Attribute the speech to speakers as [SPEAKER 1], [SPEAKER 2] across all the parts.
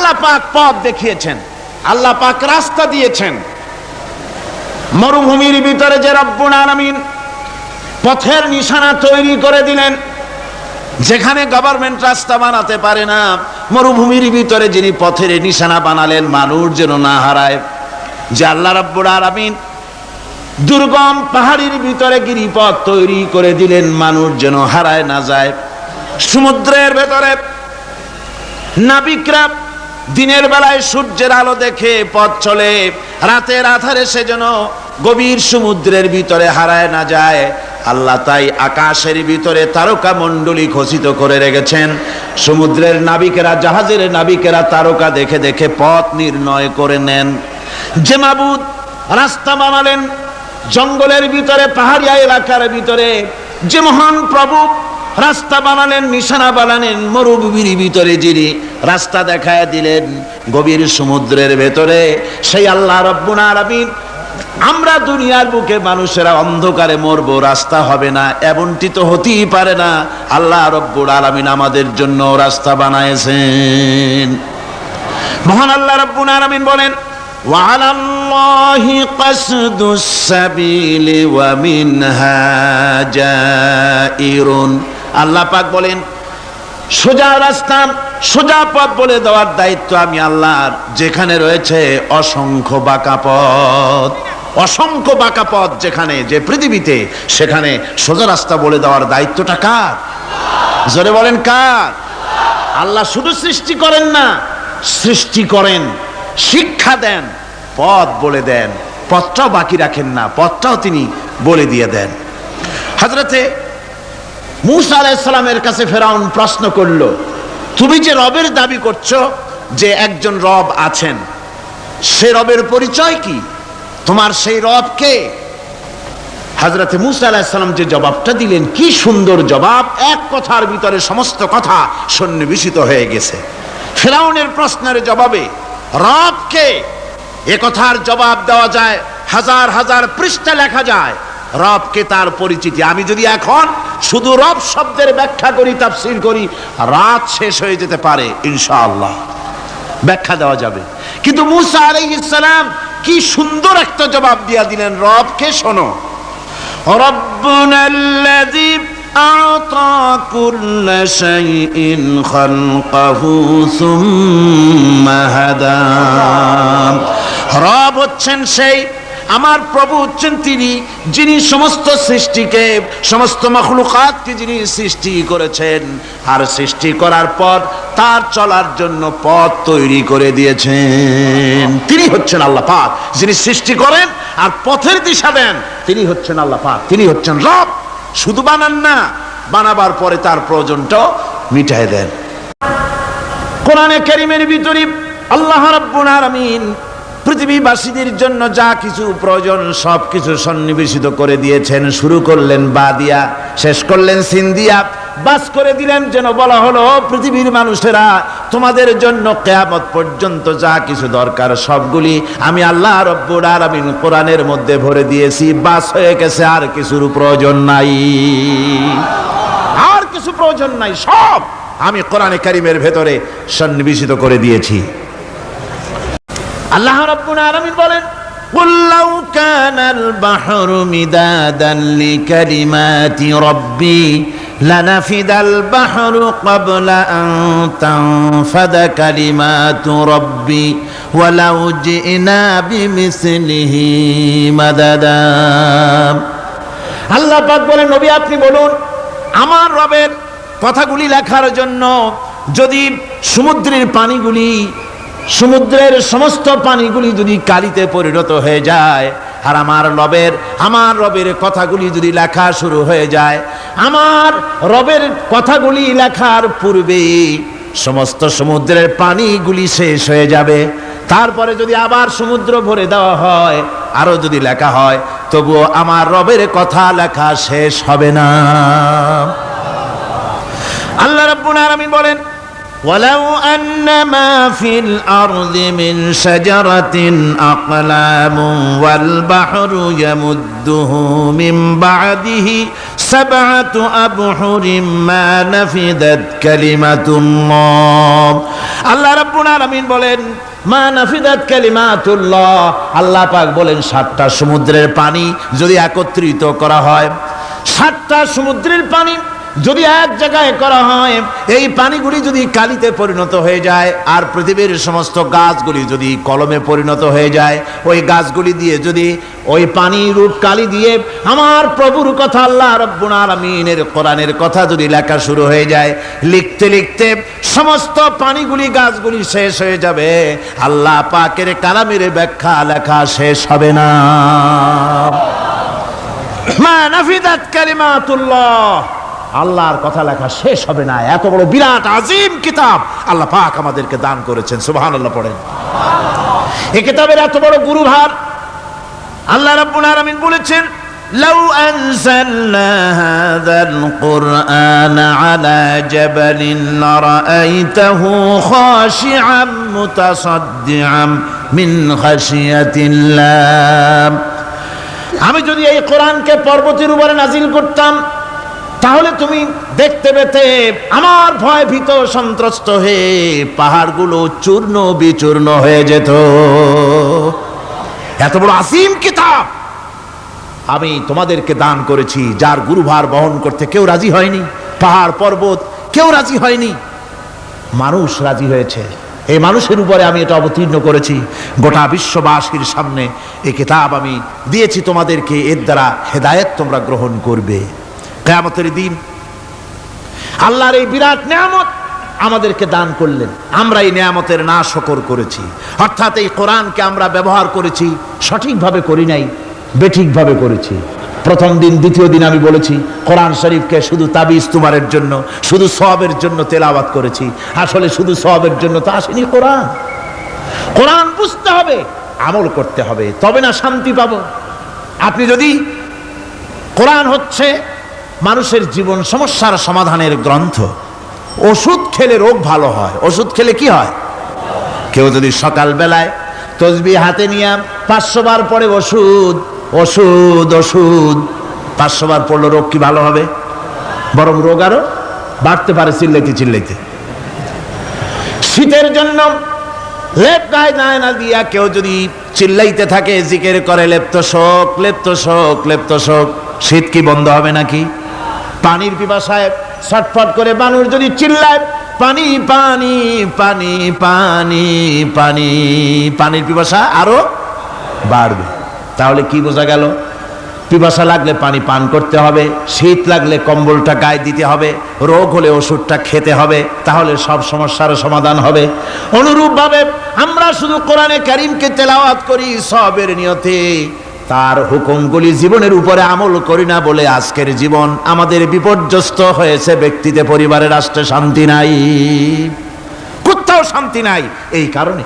[SPEAKER 1] আল্লাহ পাক পথ দেখিয়েছেন, আল্লাহ পাক রাস্তা দিয়েছেন। মরুভূমির ভিতরে যে রব্বুল আলামিন পথের নিশানা তৈরি করে দিলেন, যেখানে গভর্নমেন্ট রাস্তা বানাতে পারে না, মরুভূমির ভিতরে যিনি পথের নিশানা বানালেন মানুষ যেন না হারায়, যে আল্লাহ রাব্বুল আলামিন দুর্গম পাহাড়ির ভিতরে গিরিপথ তৈরি করে দিলেন মানুষ যেন হারায় না যায়। সমুদ্রের ভেতরে নাবিকরা দিনের বেলায় সূর্যের আলো দেখে পথ চলে, রাতের আধারে সে যেন গভীর সমুদ্রের ভিতরে হারায় না যায়। আল্লাহ তাই আকাশের ভিতরে তারকা মণ্ডলী খচিত করে রেখেছেন। সমুদ্রের নাবিকেরা, জাহাজের নাবিকেরা তারকা দেখে দেখে পথ নির্ণয় করে নেন। যে মাবুদ রাস্তা বানালেন জঙ্গলের ভিতরে, পাহাড়িয়া এলাকার ভিতরে, যে মহান প্রভু রাস্তা বানালেন, নিশানা বানালেন মরুভূমির ভিতরে, যিনি রাস্তা দেখায় দিলেন গভীর সমুদ্রের ভেতরে, সেই আল্লাহ রাব্বুল আলামিন আমরা দুনিয়ার বুকে মানুষেরা অন্ধকারে মরবো, রাস্তা হবে না, এমনটি তো হতেই পারে না। আল্লাহ রাব্বুল আলামিন আমাদের জন্য রাস্তা বানাইছেন। মহান আল্লাহ রাব্বুল আলামিন বলেন, وعلى الله قصد السبيل ومنها جائر। আল্লাহ পাক বলেন সোজা রাস্তা, সোজা পথ বলে দেওয়ার দায়িত্ব আমি আল্লাহর। যেখানে রয়েছে অসংখ্য বাঁকা পথ, অসংখ্য বাঁকা পথ যেখানে, যে পৃথিবীতে, সেখানে সোজা রাস্তা বলে দেওয়ার দায়িত্বটা কার? জোরে বলেন কার? আল্লাহ শুধু সৃষ্টি করেন না, সৃষ্টি করেন, শিক্ষা দেন, পথ বলে দেন, পথটাও বাকি রাখেন না, পথটাও তিনি বলে দিয়ে দেন। হযরতে মূসা আলাইহিস সালামের কাছে ফেরাউন প্রশ্ন করল, তুমি যে রবের দাবি করছো, যে একজন রব আছেন, সে রবের পরিচয় কি? তোমার সেই রব কে? হযরতে মূসা আলাইহিস সালাম যে জবাবটা দিলেন, কি সুন্দর জবাব! এক কথার ভিতরে সমস্ত কথা সন্নিবেশিত হয়ে গেছে। ফেরাউনের প্রশ্নের জবাবে রব কে, এ কথার জবাব দেওয়া যায়, হাজার হাজার পৃষ্ঠা লেখা যায়। রবকে, তার পরিচিতি। আমি যদি এখন শুধু রব শব্দের ব্যাখ্যা করি, তাফসীর করি, রাত শেষ হয়ে যেতে পারে, ইনশাআল্লাহ ব্যাখ্যা দেওয়া যাবে। কিন্তু মূসা আলাইহিস সালাম কি সুন্দর একটা জবাব দিয়া দিলেন রবকে। শোনো, রব্বুনাল্লাযী আ'তা কুল্লা শাইইন খালকাহু সুম্মা হাদা। রব হচ্ছেন সেই, আমার প্রভু হচ্ছেন তিনি, যিনি সমস্ত সৃষ্টিকে, সমস্ত মাখলুকাতকে যিনি সৃষ্টি করেছেন, আর সৃষ্টি করার পর তার চলার জন্য পথ তৈরি করে দিয়েছেন। তিনি হচ্ছেন আল্লাহ পাক, যিনি সৃষ্টি করেন আর পথের দিশা দেন। তিনি হচ্ছেন আল্লাহ পাক, তিনি হচ্ছেন রব। শুধু বানান না, বানাবার পরে তার প্রয়োজনটাও মিটায় দেন। কোরআনে কারীমের ভিতরে আল্লাহ রাব্বুল আলামিন পৃথিবীবাসীদের জন্য যা কিছু প্রয়োজন সব কিছু সন্নিবেশিত করে দিয়েছেন। শুরু করলেন বা দিয়া, শেষ করলেন সিন দিয়া, বাস করে দিলেন, যেন বলা হলো পৃথিবীর মানুষেরা, তোমাদের জন্য কিয়ামত পর্যন্ত যা কিছু দরকার সবগুলি আমি আল্লাহ রাব্বুল আলামিন কোরআনের মধ্যে ভরে দিয়েছি। বাস হয়ে গেছে, আর কিছুর প্রয়োজন নাই, আর কিছু প্রয়োজন নাই, সব আমি কোরআনে কারীমের ভেতরে সন্নিবেশিত করে দিয়েছি। আল্লাহ রাব্বুল আলামিন বলেন, কুল লাউ কানাল বাহরু মিদাদান লিকালিমাতি রাব্বি লানাফিদাল বাহরু ক্বাবলা আন তানফাদা কালিমাতু রাব্বি ওয়ালাউ জিনা বিমিসলিহি মাদাদা। আল্লাহ পাক বলেন, নবী আপনি বলুন, আমার রবের কথাগুলি লেখার জন্য যদি সমুদ্রের পানিগুলি, সমুদ্রের সমস্ত পানিগুলি যদি কালিতে পরিণত হয়ে যায়, আর আমার রবের কথাগুলি যদি লেখা শুরু হয়ে যায়, আমার রবের কথাগুলি লেখার পূর্বে সমস্ত সমুদ্রের পানিগুলি শেষ হয়ে যাবে। তারপরে যদি আবার সমুদ্র ভরে দেওয়া হয়, আরো যদি লেখা হয়, তবুও আমার রবের কথা লেখা শেষ হবে না। আল্লাহ রাব্বুল আলামিন বলেন, ولو أن ما في الأرض من شجرة أقلام والبحر يمده من بعده 7 أبحر ما نفدت كلمة الله। আল্লাহ রাব্বুল আলামিন বলেন মা নাফিদাত কালিমাতুল্লাহ, আল্লাহ পাক বলেন 7টা সমুদ্রের পানি যদি একত্রিত করা হয়, 7টা সমুদ্রের পানি যদি এক জায়গায় করা হয়, এই পানিগুলি যদি কালিতে পরিণত হয়ে যায়, আর পৃথিবীর সমস্ত গাছগুলি যদি কলমে পরিণত হয়ে যায়, ওই গাছগুলি দিয়ে যদি ওই পানি রূপ কালি দিয়ে আমার প্রভুর কথা আল্লাহ রাব্বুল আলামিনের কোরআনের কথা যদি লেখা শুরু হয়ে যায়, লিখতে লিখতে সমস্ত পানিগুলি গাছগুলি শেষ হয়ে যাবে, আল্লাহ পাকের কালামের ব্যাখ্যা লেখা শেষ হবে না। মা নাফিদাত কালিমাতুল্লাহ, আল্লাহর কথা লেখা শেষ হবে না। এত বড় বিরাট আজিম কিতাব আল্লাহ পাক আমাদেরকে দান করেছেন, সুবহানাল্লাহ পড়েন। এই কিতাবের এত বড় গুরুভার আল্লাহ রাব্বুল আলামিন বলেছেন লাউ আনজালনা হাযাল কুরআনা আলা জাবালিন লারাআইতাহু খাশিআম মুতাসাদ্দিআম মিন খাশিয়াতিল্লাহ, আমি যদি এই কোরআনকে পর্বতের উপরে নাজিল করতাম তাহলে তুমি দেখতে পেতে আমার ভয় ভীত সন্ত্রস্ত হয়ে পাহাড়গুলো চূর্ণ বিচূর্ণ হয়ে যেত। এত বড় আসিম কিতাব আমি তোমাদেরকে দান করেছি, যার গুরুভার বহন করতে কেউ রাজি হয়নি, পাহাড় পর্বত কেউ রাজি হয়নি, মানুষ রাজি হয়েছে। এই মানুষের উপরে আমি এটা অবতীর্ণ করেছি, গোটা বিশ্ববাসীর সামনে এই কিতাব আমি দিয়েছি তোমাদেরকে, এর দ্বারা হেদায়েত তোমরা গ্রহণ করবে। কিয়ামতের দিন আল্লাহর এই বিরাট নিয়ামত আমাদেরকে দান করলেন, আমরা এই নিয়ামতের না শকর করেছি, অর্থাৎ এই কোরআনকে আমরা ব্যবহার করেছি সঠিকভাবে করি নাই, বেঠিকভাবে করেছি। প্রথম দিন দ্বিতীয় দিন আমি বলেছি কোরআন শরীফকে শুধু তাবিজ তুমারের জন্য, শুধু সওয়াবের জন্য তেলাওয়াত করেছি, আসলে শুধু সওয়াবের জন্য তো আসেনি। কোরআন কোরআন বুঝতে হবে, আমল করতে হবে, তবে না শান্তি পাবো। আপনি যদি কোরআন হচ্ছে মানুষের জীবন সমস্যার সমাধানের গ্রন্থ, ওষুধ খেলে রোগ ভালো হয়, ওষুধ খেলে কি হয়? কেউ যদি সকাল বেলায় তসবিহ হাতে নিয়ে 500 বার পড়ে ওষুধ ওষুধ ওষুধ, 500 বার পড়লে রোগ কি ভালো হবে? বরং রোগ আরো বাড়তে পারে চিল্লাইতে চিল্লাইতে। শীতের জন্য লেপ গায়ে না দিয়া কেউ যদি চিল্লাইতে থাকে, জিকির করে লেপ্ত শোক লেপ্ত শোক লেপ্ত শোক, শীত কি বন্ধ হবে নাকি? পানির পিপাসায় ছটফট করে মানুষ যদি চিল্লায় পানি পানি পানি পানি পানি, পানির পিপাসা আরো বাড়বে। তাহলে কি বোঝা গেল? পিপাসা লাগলে পানি পান করতে হবে, শীত লাগলে কম্বলটা গায়ে দিতে হবে, রোগ হলে ওষুধটা খেতে হবে, তাহলে সব সমস্যার সমাধান হবে। অনুরূপভাবে আমরা শুধু কোরআনে কারীমকে তেলাওয়াত করি সওয়াবের নিয়তে, তার হুকুমগুলি জীবনের উপরে আমল করি না বলে আজকের জীবন আমাদের বিপর্যস্ত হয়েছে। ব্যক্তিতে, পরিবারে, রাষ্ট্রে শান্তি নাই, কোথাও শান্তি নাই এই কারণে।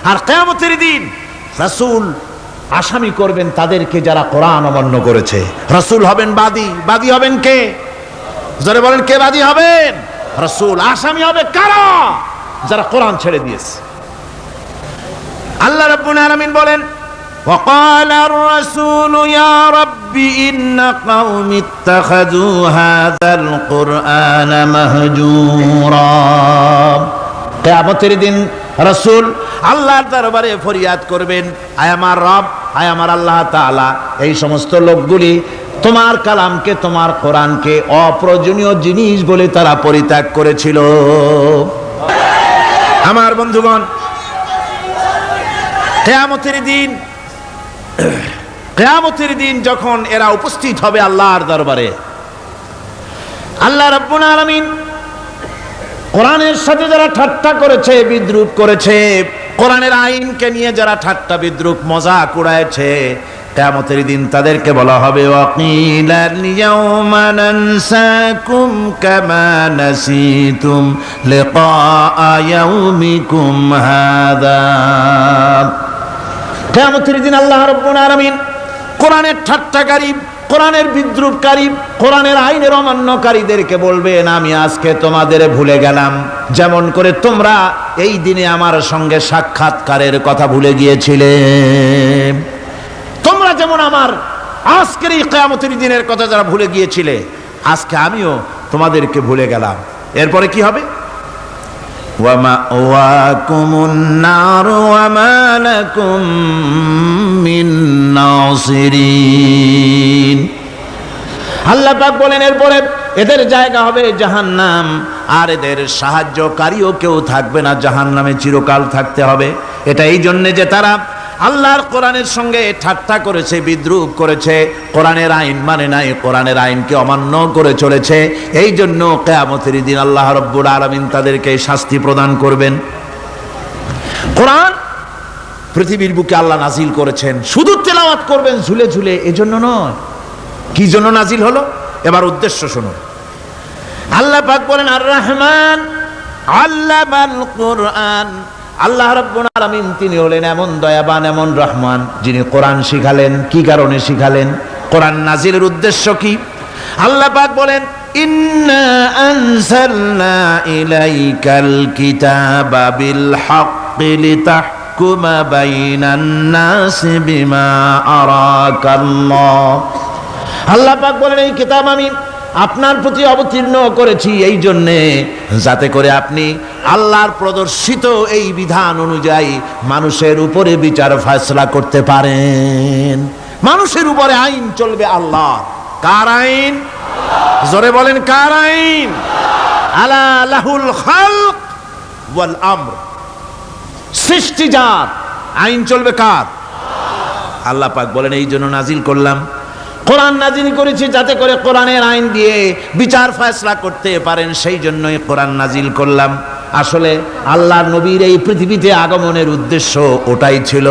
[SPEAKER 1] আর কিয়ামতের দিন রাসূল আসামি করবেন তাদেরকে যারা কোরআন অমান্য করেছে। রাসূল হবেন বাদী, বাদী হবেন কে? জোরে বলেন, কে বাদী হবেন? রাসূল। আসামি হবে কারা? যারা কোরআন ছেড়ে দিয়েছে। আল্লাহ রাব্বুল আলামিন বলেন وقال الرسول يا رب إن قوم اتخذوا هذا القرآن مهجورا। কিয়ামতের দিন রাসূল আল্লাহর দরবারে ফরিয়াদ করবেন, আয় আমার রব, আয় আমার আল্লাহ তাআলা, এই সমস্ত লোকগুলি তোমার কালামকে, তোমার কোরআনকে অপ্রয়োজনীয় জিনিস বলে তারা পরিত্যাগ করেছিল। আমার বন্ধুগণ, কিয়ামতের দিন যখন এরা উপস্থিত হবে আল্লাহর দরবারে, আল্লাহ রাব্বুল আলামিন কোরআনের সাথে যারা ঠাট্টা করেছে, বিদ্রূপ করেছে, কোরআনের আইনকে নিয়ে যারা ঠাট্টা বিদ্রূপ মজাক উড়াইছে, কিয়ামতের দিন তাদেরকে বলা হবে ওয়াকিলাল ইয়াউমা নানসাকুম কামা নাসিতুম লিকা ইয়াউমিকুম হাযা। কিয়ামতের দিন আল্লাহ রাব্বুল আলামিন কোরআনের ঠাট্টাকারী, কোরআনের বিদ্রূপকারী, কোরআনের আইনের অমান্যকারীদেরকে বলবেন আমি আজকে তোমাদের ভুলে গেলাম, যেমন করে তোমরা এই দিনে আমার সঙ্গে সাক্ষাৎকারের কথা ভুলে গিয়েছিলে। তোমরা যেমন আমার আজকের এই কিয়ামতের দিনের কথা যারা ভুলে গিয়েছিলে, আজকে আমিও তোমাদেরকে ভুলে গেলাম। এরপরে কি হবে? ওয়া মাওয়াকুমুন নার ওয়া মা লাকুম মিন নাসিরিন। আল্লাহ পাক বলেন এরপরে এদের জায়গা হবে জাহান্নাম, আর এদের সাহায্যকারীও কেউ থাকবে না, জাহান্নামে চিরকাল থাকতে হবে। এটা এই জন্য যে তারা আল্লাহর কোরআনের সঙ্গে ঠাট্টা করেছে, বিদ্রুপ করেছে, কোরআনের আইন মানে নাই, কোরআনের আইনকে অমান্য করে চলেছে। এই জন্য কিয়ামতের দিন আল্লাহ রাব্বুল আলামিন তাদেরকে শাস্তি প্রদান করবেন। কোরআন পৃথিবীর বুকে আল্লাহ নাজিল করেছেন, শুধু তেলাওয়াত করবেন ঝুলে ঝুলে, এজন্য নয়। কি জন্য নাজিল হলো? এবার উদ্দেশ্য শুনুন। আল্লাহ পাক বলেন আর রহমান আল্লামাল কোরআন। আল্লাহ রাব্বুল আলামিন তিনি হলেন এমন দয়াবান, এমন রহমান, যিনি কোরআন শিখালেন। কি কারণে শিখালেন? কোরআন নাজিলের উদ্দেশ্য কি? আল্লাহ পাক বলেন ইন্না আনজালনা ইলাইকাল কিতাবা বিল হাক্কি লিতাহকুমা বাইনান নাসি বিমা আরাকাল্লাহ। আল্লাহ পাক বলেন এই কিতাব আমি আপনার প্রতি অবতীর্ণ করেছি এই জন্যে যাতে করে আপনি আল্লাহর প্রদর্শিত এই বিধান অনুযায়ী মানুষের উপরে বিচার ফয়সালা করতে পারেন। মানুষের উপরে আইন চলবে আল্লাহ। কার আইন? জোরে বলেন কার আইন? আলা লাহুল খালক ওয়াল আমর। সৃষ্টি যার, আইন চলবে কার? আল্লাহ পাক বলেন এই জন্য নাজিল করলাম, কোরআন নাজিল করেছি যাতে করে কোরআনের আইন দিয়ে বিচার ফয়সালা করতে পারেন, সেই জন্যই কোরআন নাজিল করলাম। আসলে আল্লাহর নবীর এই পৃথিবীতে আগমনের উদ্দেশ্য ওটাই ছিল।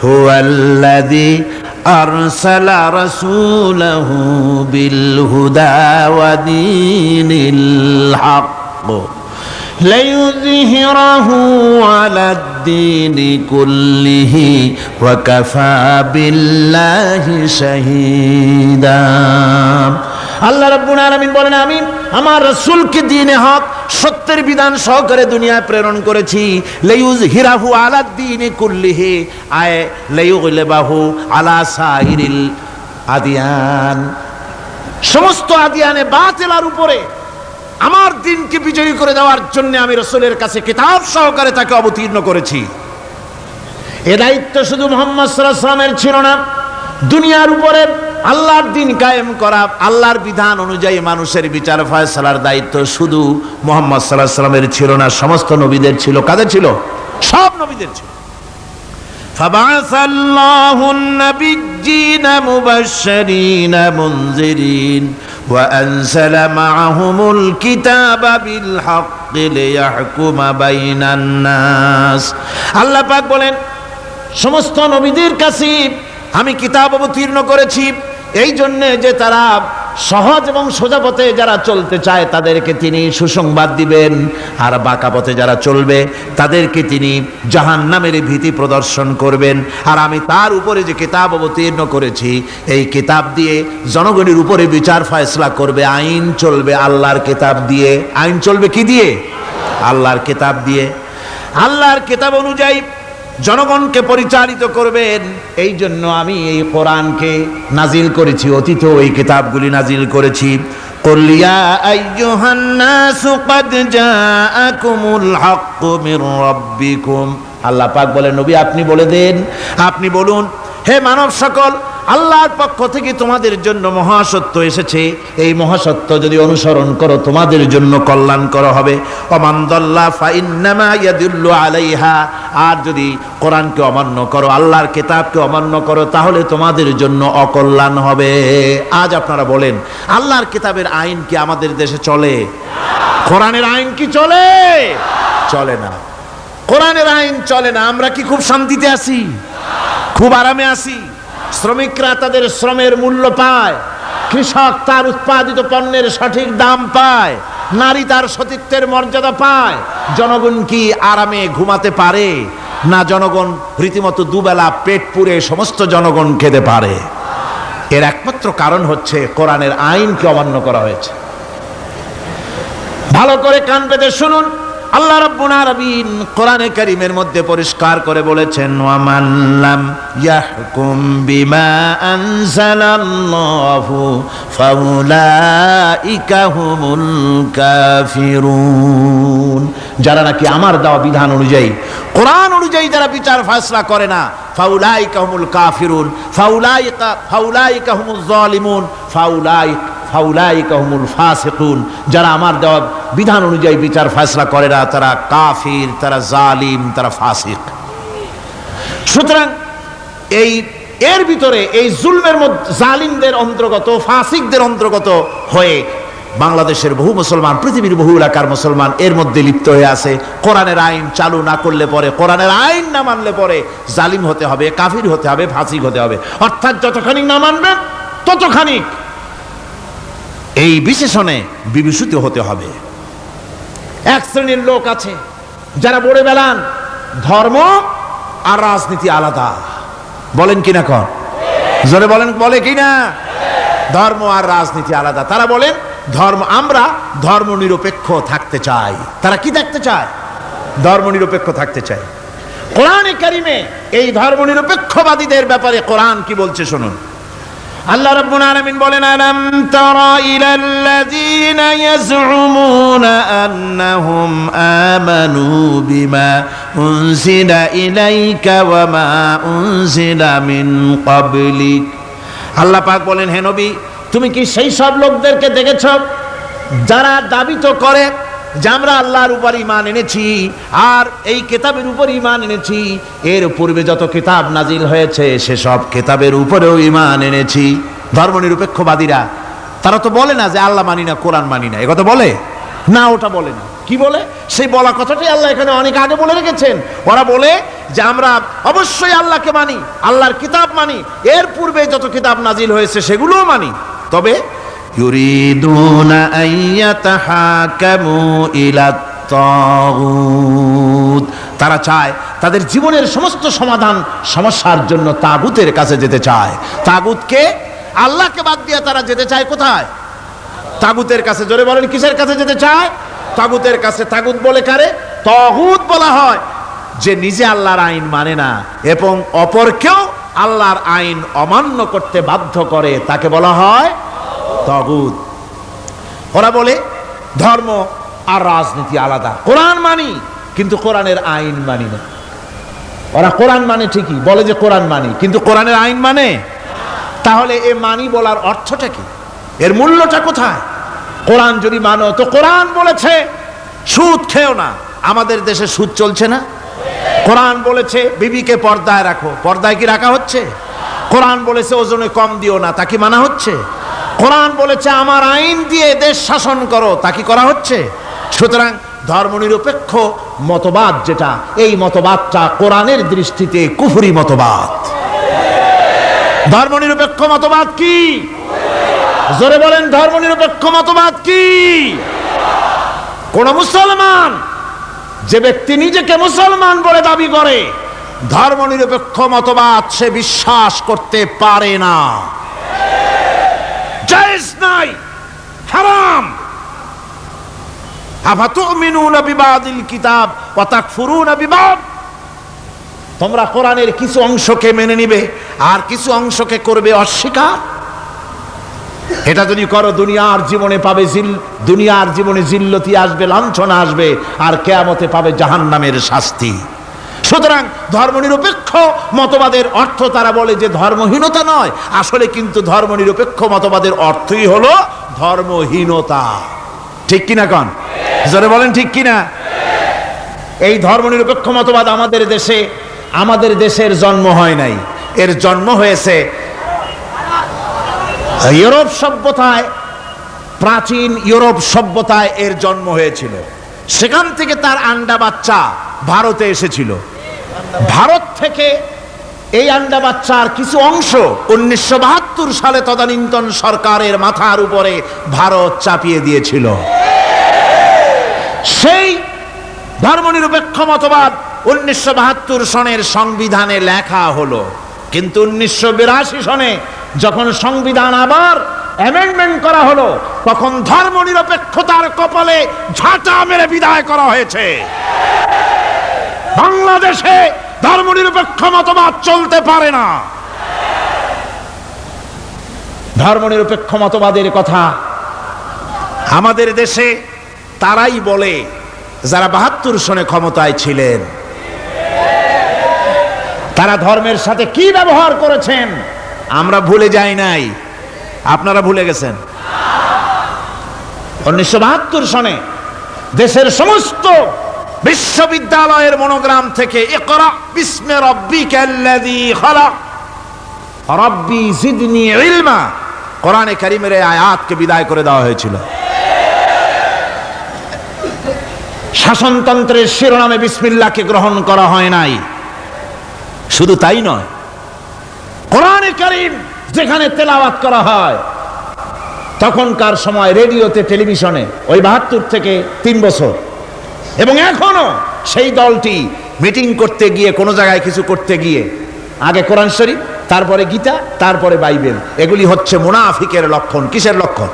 [SPEAKER 1] হুয়াল্লাযী আরসালা রাসূলাহু বিল হুদা ওয়া দীনিল হক লিইয়ুযহিরাহু আলাদ-দীনি কুল্লিহি ওয়া কাফা বিল্লাহি শাহীদা। আল্লাহ রাব্বুল আলামিন বলেন আমি আমার রাসূলকে দ্বীনে হক, সত্যের বিধান সহকারে দুনিয়ায় প্রেরণ করেছি। লিইয়ুযহিরাহু আলাদ-দীনি কুল্লিহি আয় লিইয়ুগলিবাহু আলা সাইরিল আদিয়ান। সমস্ত আদিয়ানে বাতিলের উপরে আমার দিনকে বিজয়ী করে দেওয়ার জন্য আমি রাসূলের কাছে কিতাব সহকারে তাকে অবতীর্ণ করেছি। এ দায়িত্ব শুধু মুহাম্মদ সাল্লাল্লাহু আলাইহি ওয়াসাল্লামের ছিল না, দুনিয়ার উপরে আল্লাহর দিন কায়েম করা, আল্লাহর বিধান অনুযায়ী মানুষের বিচার ফয়সালার দায়িত্ব শুধু মুহাম্মদ সাল্লাল্লাহু আলাইহি ওয়াসাল্লামের ছিল না, সমস্ত নবীদের ছিল। কাদের ছিল? সব নবীদের ছিল। ফাবাসাল্লাহু আন-নাবিয়্যিনা মুবাশশিরিনা মুনজিরিন ওয়া আনজালা মা'আহুমুল কিতাবা বিল হাক্কি লিয়াহকুমা বাইনান নাস। আল্লাহ পাক বলেন সমস্ত নবীদের কাছে আমি কিতাব অবতীর্ণ করেছি এই জন্য যে তারা সহজ এবং সোজা পথে যারা চলতে চায় তাদেরকে তিনি সুসংবাদ দিবেন, আর বাঁকা পথে যারা চলবে তাদেরকে তিনি জাহান্নামের ভীতি প্রদর্শন করবেন। আর আমি তার উপরে যে কিতাব অবতীর্ণ করেছি এই কিতাব দিয়ে জনগণের উপরে বিচার ফয়সালা করবে, আইন চলবে আল্লাহর কিতাব দিয়ে। আইন চলবে কি দিয়ে? আল্লাহর কিতাব দিয়ে। আল্লাহর কিতাব অনুযায়ী জনগণকে পরিচালিত করবেন। এই জন্য আমি এই কোরআনকে নাজিল করেছি, অতীত এই কিতাবগুলি নাজিল করেছি। কুল ইয়া আইয়ুহান নাসু ক্বাদ জাআকুমুল হাক্কু মির রাব্বিকুম। আল্লাহ পাক বলেন নবী আপনি বলে দেন, আপনি বলুন হে মানব সকল, আল্লাহর পক্ষ থেকে তোমাদের জন্য মহাসত্য এসেছে, এই মহাসত্য যদি অনুসরণ করো তোমাদের জন্য কল্যাণকর হবে। ওমান দাল্লা ফাইন্নামা ইয়াদুল্লু আলাইহা। আর যদি কোরআনকে অমান্য করো, আল্লাহর কিতাবকে অমান্য করো, তাহলে তোমাদের জন্য অকল্যাণ হবে। আজ আপনারা বলেন আল্লাহর কিতাবের আইন কি আমাদের দেশে চলে? কোরআনের আইন কি চলে? চলে না। কোরআনের আইন চলে না। আমরা কি খুব শান্তিতে আছি? খুব আরামে আছি? শ্রমিকরা তাদের শ্রমের মূল্য পায়, কৃষক তার উৎপাদিত পণ্যের সঠিক দাম পায়, নারী তার সতীত্বের মর্যাদা পায়, জনগণ কি আরামে ঘুমাতে পারে? না, জনগণ রীতিমতো দুবেলা পেট পুরে সমস্ত জনগণ খেতে পারে। এর একমাত্র কারণ হচ্ছে কোরআনের আইনকে অমান্য করা হয়েছে। ভালো করে কান পেতে শুনুন, আল্লাহ রাব্বুল আলামিন কোরআনে কারীমের মধ্যে পরিষ্কার করে বলেছেন, ওয়া মান লাম ইয়াহকুম বিমা আনজালাল্লাহু ফাউলাইকা হুমুল কাফিরুন। যারা নাকি আমার দেওয়া বিধান অনুযায়ী, কোরআন অনুযায়ী যারা বিচার ফয়সালা করে না, ফাউলাইকা হুমুল কাফিরুন, ফাউলাইকা হুমুজ জালিমুন, ফাউলাইকা হুমুল ফাসিকুন। যারা আমার দেওয়া বিধান অনুযায়ী বিচার ফয়সালা করে না, তারা কাফির, তারা জালিম, তারা ফাসিক। সুতরাং এর ভিতরে এই জুলমের মধ্যে জালিমদের অন্তর্গত, ফাসিকদের অন্তর্গত হয়ে বাংলাদেশের বহু মুসলমান, পৃথিবীর বহু এলাকার মুসলমান এর মধ্যে লিপ্ত হয়ে আছে। কোরআনের আইন চালু না করলে পরে, কোরআনের আইন না মানলে পরে জালিম হতে হবে, কাফির হতে হবে, ফাসিক হতে হবে। অর্থাৎ যতখানি না মানবেন ততখানি এই বিশেষণে বিভূষিত হতে হবে। এক শ্রেণীর লোক আছে যারা বলে বেড়ান ধর্ম আর রাজনীতি আলাদা। বলেন কিনা কর, জোরে বলেন, বলে কিনা? ধর্ম আর রাজনীতি আলাদা। তারা বলেন আমরা ধর্ম নিরপেক্ষ থাকতে চাই। তারা কি থাকতে চায়? ধর্ম নিরপেক্ষ থাকতে চায়। কোরআনে কারিমে এই ধর্ম নিরপেক্ষবাদীদের ব্যাপারে কোরআন কি বলছে শুনুন। আল্লাহ রাব্বুল আলামিন বলেন, আলাম তারা ইলাল্লাযীনা ইয়াজউমুনা আন্নাহুম আমানু বিমা উনজিলা ইলাইকা ওয়া মা উনজিলা মিন ক্বাবলিক। আল্লাহ পাক বলেন, হে নবী, তুমি কি সেই সব লোকদেরকে দেখেছ যারা দাবি তো করে যে আমরা আল্লাহর উপর ঈমান এনেছি আর এই কিতাবের উপর ঈমান এনেছি, এর পূর্বে যত কিতাব নাজিল হয়েছে সেসব কিতাবের উপরেও ঈমান এনেছি। ধর্মনিরপেক্ষবাদীরা তারা তো বলে না যে আল্লাহ মানি না, কোরআন মানি না, একথা বলে না, ওটা বলে না। কি বলে? সেই বলা কথাটাই আল্লাহ এখানে অনেক আগে বলে রেখেছেন। ওরা বলে যে আমরা অবশ্যই আল্লাহকে মানি, আল্লাহর কিতাব মানি, এর পূর্বে যত কিতাব নাজিল হয়েছে সেগুলোও মানি, তবে ইউরিদুনা আইয়াতাহাকামু ইলাত তাগুত, তারা চায় তাদের জীবনের সমস্ত সমাধান সমস্যার জন্য তাগুতের কাছে যেতে চায়। তাগুতকে, আল্লাহকে বাদ দিয়ে তারা যেতে চায় কোথায়? তাগুতের কাছে। জোরে বলেন, কিসের কাছে যেতে চায়? তাগুতের কাছে। তাগুত বলে কারে? তাগুত বলা হয় যে নিজে আল্লাহর আইন মানে না এবং অপরকেও আল্লাহর আইন অমান্য করতে বাধ্য করে, তাকে বলা হয় তাগুত। ওরা বলে ধর্ম আর রাজনীতি আলাদা। কোরআন মানি কিন্তু কোরআনের আইন মানি না। ওরা কোরআন মানে ঠিকই, বলে যে কোরআন মানি, কিন্তু কোরআনের আইন মানে। তাহলে এ মানি বলার অর্থটা কি? এর মূল্যটা কোথায়? কোরআন যদি মানো তো কোরআন বলেছে সুদ খেও না, আমাদের দেশে সুদ চলছে না? কোরআন বলেছে বিবিকে পর্দায় রাখো, পর্দায় কি রাখা হচ্ছে? কোরআন বলেছে ওজনে কম দিও না, তা কি মানা হচ্ছে? কোরআন বলেছে আমার আইন দিয়ে দেশ শাসন করো, তা কি করা হচ্ছে? সুতরাং ধর্মনিরপেক্ষ মতবাদ যেটা, এই মতবাদটা কোরআনের দৃষ্টিতে কুফরি মতবাদ। ধর্মনিরপেক্ষ মতবাদ কি? জোরে বলেন, ধর্মনিরপেক্ষ মতবাদ কি? কোন মুসলমান, যে ব্যক্তি নিজেকে মুসলমান বলে দাবি করে, ধর্মনিরপেক্ষ মতবাদ সে বিশ্বাস করতে পারে না, জায়েজ নাই, হারাম। আফাতুমিনুনা বিবাদিল কিতাব ওয়া তাকফুরুনা বিবাদ, তোমরা কোরআনের কিছু অংশকে মেনে নিবে আর কিছু অংশকে করবে অস্বীকার। এটা যদি করো দুনিয়ার জীবনে পাবে দুনিয়ার জীবনে জিল্লতি আসবে, লাঞ্ছনা আসবে, আর কিয়ামতে পাবে জাহান্নামের শাস্তি। সুতরাং ধর্মনিরপেক্ষ মতবাদের অর্থ তারা বলে যে ধর্মহীনতা নয়, আসলে কিন্তু ধর্মনিরপেক্ষ মতবাদের অর্থই হলো ধর্মহীনতা। ঠিক কিনা কন? জোরে বলেন ঠিক কিনা? এই ধর্মনিরপেক্ষ মতবাদ আমাদের দেশের জন্ম হয় নাই, এর জন্ম হয়েছে ইউরোপ সভ্যতায়। প্রাচীন ইউরোপ সভ্যতায় এর জন্ম হয়েছিল, সেখান থেকে তার আন্ডা বাচ্চা ভারতে এসেছিল। ভারত থেকে এই আন্ডা বাচ্চার কিছু অংশ 1972 সালে তদানীন্তন সরকারের মাথার উপরে ভারত চাপিয়ে দিয়েছিল। সেই ধর্মনিরপেক্ষ মতবাদ 1972 সনের সংবিধানে লেখা হলো, কিন্তু 1982 সনে যখন সংবিধান আবার অ্যামেন্ডমেন্ট করা হলো, তখন ধর্মনিরপেক্ষতার কপালে ঝাঁটা মেরে বিদায় করা হয়েছে। বাংলাদেশে ধর্মনিরপেক্ষ মতবাদ চলতে পারে না। ধর্মনিরপেক্ষ মতবাদের কথা আমাদের দেশে তারাই বলে যারা ৭২ সনে ক্ষমতায় ছিলেন। তারা ধর্মের সাথে কি ব্যবহার করেছেন আমরা ভুলে যাই নাই, আপনারা ভুলে গেছেন। ১৯৭২ সনে দেশের সমস্ত বিশ্ববিদ্যালয়ের মনোগ্রাম থেকে ইকরা বিস্মি রাব্বিকাল্লাযী খালাক রাব্বি জিদনি ইলমা কোরআনে কারীমের এই আয়াতকে বিদায় করে দেওয়া হয়েছিল। শাসনতন্ত্রের শিরোনামে বিসমিল্লাহকে গ্রহণ করা হয় নাই। শুধু তাই নয়, কোরআনে কারীম যেখানে তেলাওয়াত করা হয় তখনকার সময় রেডিওতে, টেলিভিশনে, ওই ৭২ থেকে ৩ বছর, এবং এখনো সেই দলটি মিটিং করতে গিয়ে, কোনো জায়গায় কিছু করতে গিয়ে আগে কোরআন শরীফ, তারপরে গীতা, তারপরে বাইবেল, এগুলি হচ্ছে মুনাফিকের লক্ষণ। কিসের লক্ষণ?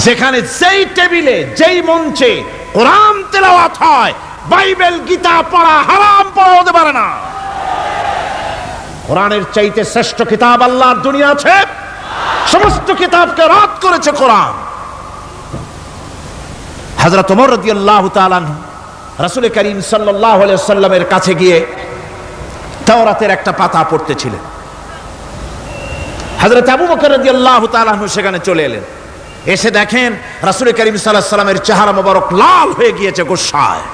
[SPEAKER 1] যেখানে যেই টেবিলে, যেই মঞ্চে কোরআন তেলাওয়াত হয়, বাইবেল গীতা পড়া হারাম, পড়া হতে পারে না। কোরআনের চাইতে শ্রেষ্ঠ কিতাব আল্লাহর দুনিয়া আছে? সমস্ত কিতাবকে রদ করেছে কোরআন। হযরত ওমর রাদিয়াল্লাহু তাআলা আনহু রাসূল করিম সাল্লাল্লাহু আলাইহি ওয়াসাল্লামের কাছে গিয়ে তাওরাতের একটা পাতা পড়তেছিলেন। হযরত আবু বকর রাদিয়াল্লাহু তাআলা আনহু সেখানে চলে এলেন। এসে দেখেন রাসূল করিম সাল্লাল্লাহু আলাইহি ওয়াসাল্লামের চেহারা মোবারক লাল হয়ে গিয়েছে গোসায়।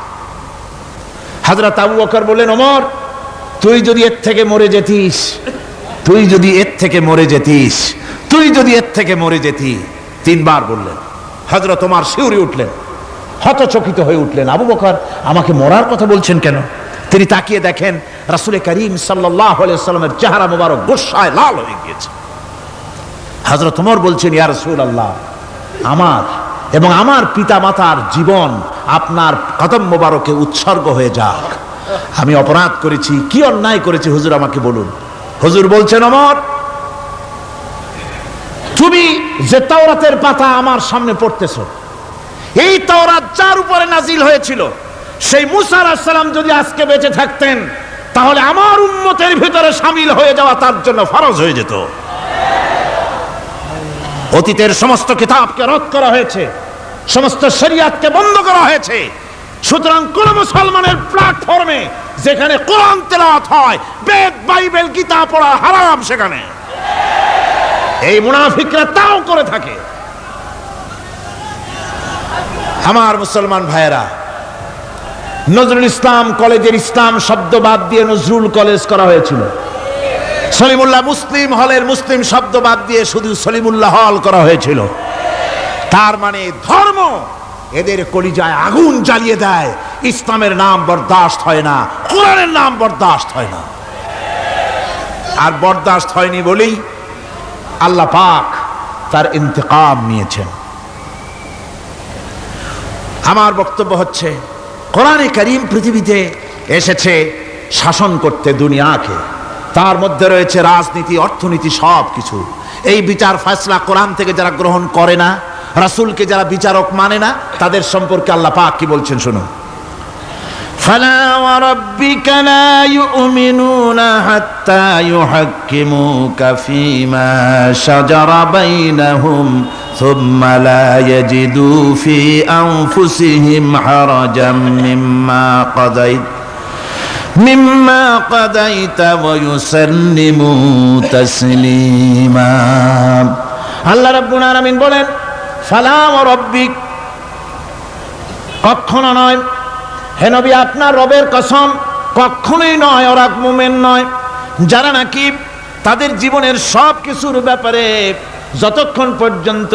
[SPEAKER 1] হযরত আবু বকর বললেন, ওমর, তুই যদি এর থেকে মরে যেতিস, তুই যদি এর থেকে মরে যেতিস, তুই যদি এর থেকে মরে যেতি। 3 বার বললেন। হযরত ওমর শিউরে উঠলেন, হতচকিত হয়ে উঠলেন। আবু বকর আমাকে মরার কথা বলছেন কেন? তিনি তাকিয়ে দেখেন রাসূল করিম সাল্লাল্লাহু আলাইহি ওয়াসাল্লামের চেহারা মোবারক গোসায় লাল হয়ে গিয়েছে। হযরত ওমর বলছেন, ইয়া রাসূলুল্লাহ, আমার এবং আমার পিতা মাতার জীবন আপনার কদম মোবারকে উৎসর্গ হয়ে যাক। আমি অপরাধ করেছি, কি অন্যায় করেছি হুজুর আমাকে বলুন। হুজুর বলছেন, ওমর, তুমি যে তাওরাতের পাতা আমার সামনে পড়তেছো, এই তাওরাত যার উপরে নাজিল হয়েছিল, সেই মুসা আলাইহিস সালাম যদি আজকে বেঁচে থাকতেন, তাহলে আমার উম্মতের ভিতরে শামিল হয়ে যাওয়া তার জন্য ফরজ হয়ে যেত। অতীতের সমস্ত কিতাবকে রদ করা হয়েছে, সমস্ত শরিয়াতকে বন্ধ করা হয়েছে। সুতরাং কোন মুসলমানের প্ল্যাটফর্মে যেখানে কোরআন তেলাওয়াত হয়, বেদ, বাইবেল, গীতা পড়া হারাম সেখানে। এই মুনাফিকরা তাও করে থাকে। আমার মুসলমান ভাইয়েরা, নজরুল ইসলাম কলেজের ইসলাম শব্দ বাদ দিয়ে নজরুল কলেজ করা হয়েছিল। সলিমুল্লাহ মুসলিম হলের মুসলিম শব্দ বাদ দিয়ে শুধু সলিমুল্লাহ হল করা হয়েছিল। তার মানে ধর্ম এদের কলিজায় আগুন জ্বালিয়ে দেয়। ইসলামের নাম বরদাস্ত হয় না, কোরআনের নাম বরদাস্ত হয় না। আর বরদাস্ত হয়নি বলেই আল্লাহ পাক তার ইন্তেকাম নিয়েছেন। আমার বক্তব্য হচ্ছে, কোরআনে কারীম পৃথিবীতে এসেছে শাসন করতে দুনিয়াকে। তার মধ্যে রয়েছে রাজনীতি, অর্থনীতি, সব কিছু। এই বিচার ফয়সালা কোরআন থেকে যারা গ্রহণ করে না, রাসূলকে যারা বিচারক মানে না, তাদের সম্পর্কে আল্লাহ পাক কি বলছেন শুনুন। ফালা ওয়া রাব্বিকা লা ইউমিনুনা হাত্তা ইউহাক্কিমুকা ফীমা শাজারা বাইনাহুম সুম্মা লা ইয়াজিদু ফী আনফুসিহিম হারাজাম মিম্মা কাদাইতা ওয়া ইউসাল্লিমু তাসলিমা। আল্লাহ রাব্বুল আলামিন বলেন, ফালা ওয়া রাব্বিক, কখনো নয় হে নবী, আপনার রবের কসম, কখনোই নয়। ওরা মুমিন নয় যারা নাকি তাদের জীবনের সব কিছুর ব্যাপারে যতক্ষণ পর্যন্ত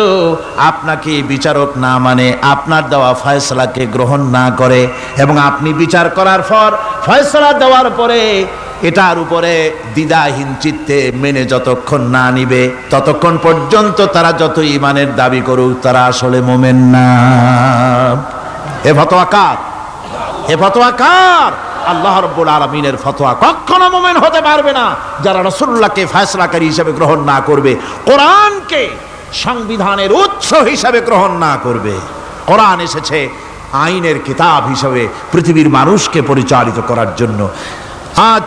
[SPEAKER 1] আপনাকে বিচারক না মানে, আপনার দেওয়া ফয়সালাকে গ্রহণ না করে, এবং আপনি বিচার করার পর ফয়সালা দেওয়ার পরে এটার উপরে দ্বিধাহীন চিত্তে মেনে যতক্ষণ না নিবে, ততক্ষণ পর্যন্ত তারা যত ঈমানের দাবি করুক, তারা আসলে মুমিন না। এ ফতোয়া কার? এ ফতোয়া কার? আল্লাহ রাব্বুল আলামিনের ফতোয়া। কখনো মুমিন হতে পারবে না যারা রাসূলুল্লাহকে ফয়সালাকারী হিসেবে গ্রহণ না করবে, কোরআনকে সংবিধানের উৎস হিসাবে গ্রহণ না করবে। কোরআন এসেছে আইনের কিতাব হিসাবে পৃথিবীর মানুষকে পরিচালিত করার জন্য। আজ